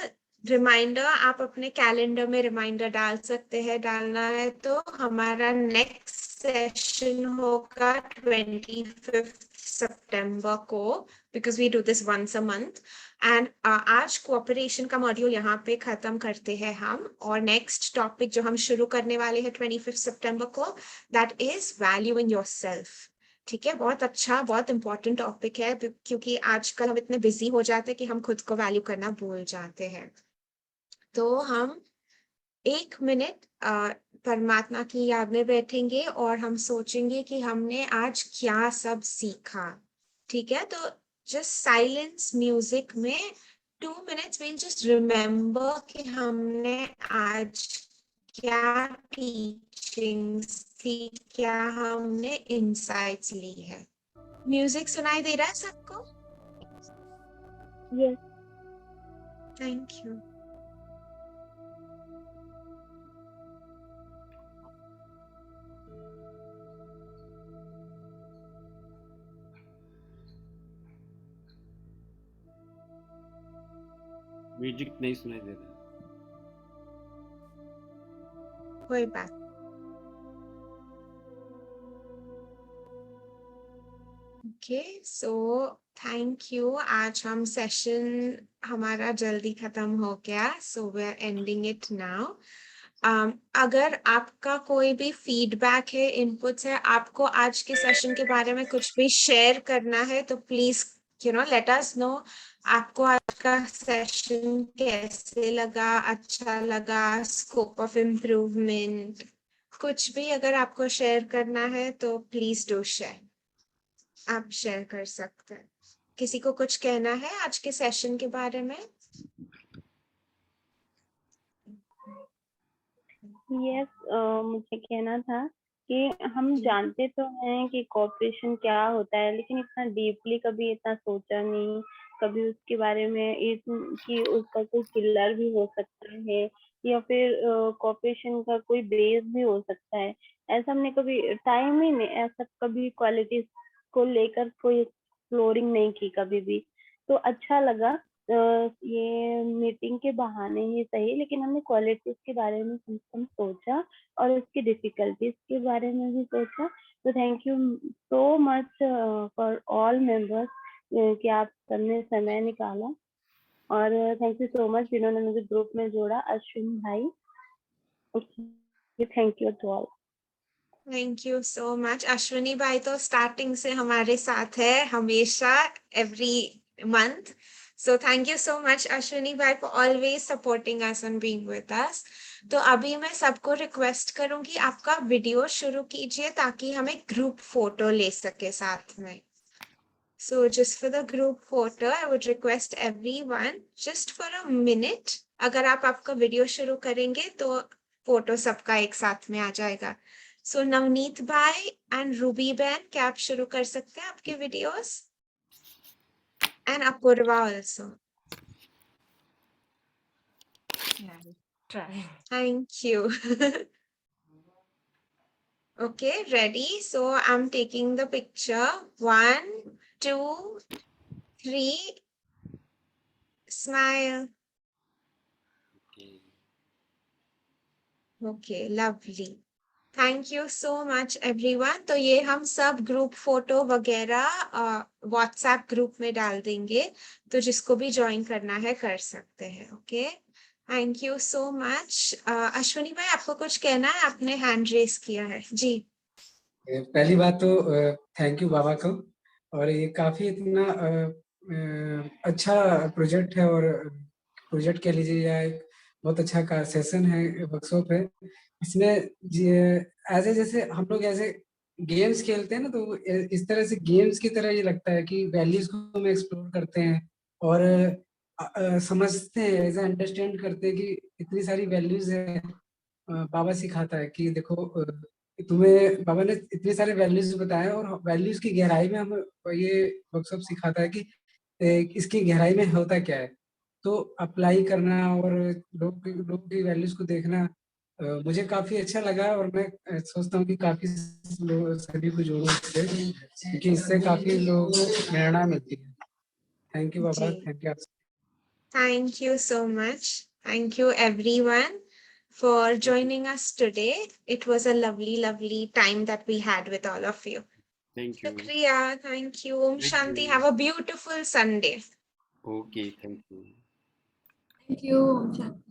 reminder, आप अपने कैलेंडर में रिमाइंडर डाल सकते हैं. डालना है तो हमारा नेक्स्ट सेशन होगा 25 सितंबर को, because we do this once a month. And आज कोऑपरेशन का मॉड्यूल यहाँ पे खत्म करते हैं हम, और नेक्स्ट टॉपिक जो हम शुरू करने वाले हैं 25 सितंबर को, दैट इज वैल्यूइंग योरसेल्फ. ठीक है, बहुत अच्छा, बहुत इंपॉर्टेंट टॉपिक है, क्योंकि आजकल हम इतने बिजी हो जाते हैं कि हम खुद को वैल्यू करना भूल जाते हैं. तो हम 1 मिनट परमात्मा की याद में बैठेंगे और हम सोचेंगे कि हमने आज क्या सब सीखा. ठीक है, तो just silence music में 2 minutes में just remember कि हमने आज क्या टीचिंग्स थी, क्या हमने इंसाइट्स ली है. म्यूजिक सुनाई दे रहा है सबको? Yes. Thank you. म्यूजिक नहीं सुनाई दे रहा. कोई बात. Okay, so thank you. आज हम सेशन हमारा जल्दी खत्म हो गया, so we are ending it now. अगर आपका कोई भी फीडबैक है, इनपुट्स है, आपको आज के सेशन के बारे में कुछ भी शेयर करना है, तो प्लीज लेट अस नो. आपको आज का सेशन कैसे लगा, अच्छा लगा, स्कोप ऑफ इम्प्रूवमेंट, कुछ भी अगर आपको शेयर करना है तो प्लीज डू शेयर. आप शेयर कर सकते हैं. किसी को कुछ कहना है आज के सेशन के बारे में? Yes, मुझे कहना था कि हम जानते तो हैं कि कोऑपरेशन क्या होता है, लेकिन इतना डीपली कभी इतना सोचा नहीं, कभी उसके बारे में कि उसका कोई पिलर भी हो सकता है या फिर कोऑपरेशन का कोई बेस भी हो सकता है। ऐसा हमने कभी टाइम ही नहीं, ऐसा कभी क्वालिटीज को लेकर कोई एक्सप्लोरिंग नहीं की कभी भी। तो अच्छा लगा ये मीटिंग के बहाने ही सही, लेकिन हमने क्वालिटीज के बारे में कम से कम सोचा और उसकी डिफिकल्टीज के बारे में भी सोचा। तो thank you so much for all members कि आप सबने समय निकाला, और थैंक यू सो मच जिन्होंने मुझे ग्रुप में जोड़ा, अश्विन भाई। Thank you to all. Thank you so much. Ashwini भाई तो स्टार्टिंग से हमारे साथ है, हमेशा, every month. So thank you so much Ashwini bhai for always supporting us and being with us. तो अभी मैं सबको रिक्वेस्ट करूंगी आपका वीडियो शुरू कीजिए ताकि हमें ग्रुप फोटो ले सके साथ में. So just for the group photo, I would request everyone just for a minute. अगर आप आपका वीडियो शुरू करेंगे तो फोटो सबका एक साथ में आ जाएगा. So नवनीत भाई and रूबी बहन, क्या आप शुरू कर सकते हैं आपके videos? And Apoorva also. Yeah, I'll try. Thank you. Okay, ready? So I'm taking the picture. 1, 2, 3. Smile. Okay, lovely. Thank you so much everyone. तो ये हम सब ग्रुप फोटो वगैरह व्हाट्सएप ग्रुप में डाल देंगे, तो जिसको भी ज्वाइन करना है कर सकते हैं. Okay, thank you so much. Ashwini भाई आपको कुछ कहना है? आपने हैंड रेस किया है जी. पहली बात तो थैंक यू बाबा को, और ये काफी इतना अच्छा प्रोजेक्ट है, और प्रोजेक्ट कह लीजिए या एक बहुत अच्छा का सेशन है, वर्कशॉप है. इसमें ऐसे जैसे हम लोग ऐसे गेम्स खेलते हैं ना, तो इस तरह से गेम्स की तरह ये लगता है कि वैल्यूज को हम एक्सप्लोर करते हैं और समझते हैं, ऐसे अंडरस्टैंड करते हैं कि इतनी सारी वैल्यूज है. बाबा सिखाता है कि देखो तुम्हें, बाबा ने इतने सारे वैल्यूज बताए, और वैल्यूज की गहराई में हम ये वर्कशॉप सिखाता है कि इसकी गहराई में होता क्या है. तो अप्लाई करना और लोगों की वैल्यूज को देखना मुझे काफी अच्छा लगा, और मैं सोचता हूँ कि काफी सभी को जोड़ो इससे, क्योंकि इससे काफी लोगों को प्रेरणा मिलती है. थैंक यू बाबा, जी. Thank you. Thank you so much. Thank you everyone for joining us today. It was a lovely, lovely time that we had with all of you. Thank you. Shukriya. Thank you. Om Thank Shanti. you. Have a beautiful Sunday. Okay, thank you. Thank you.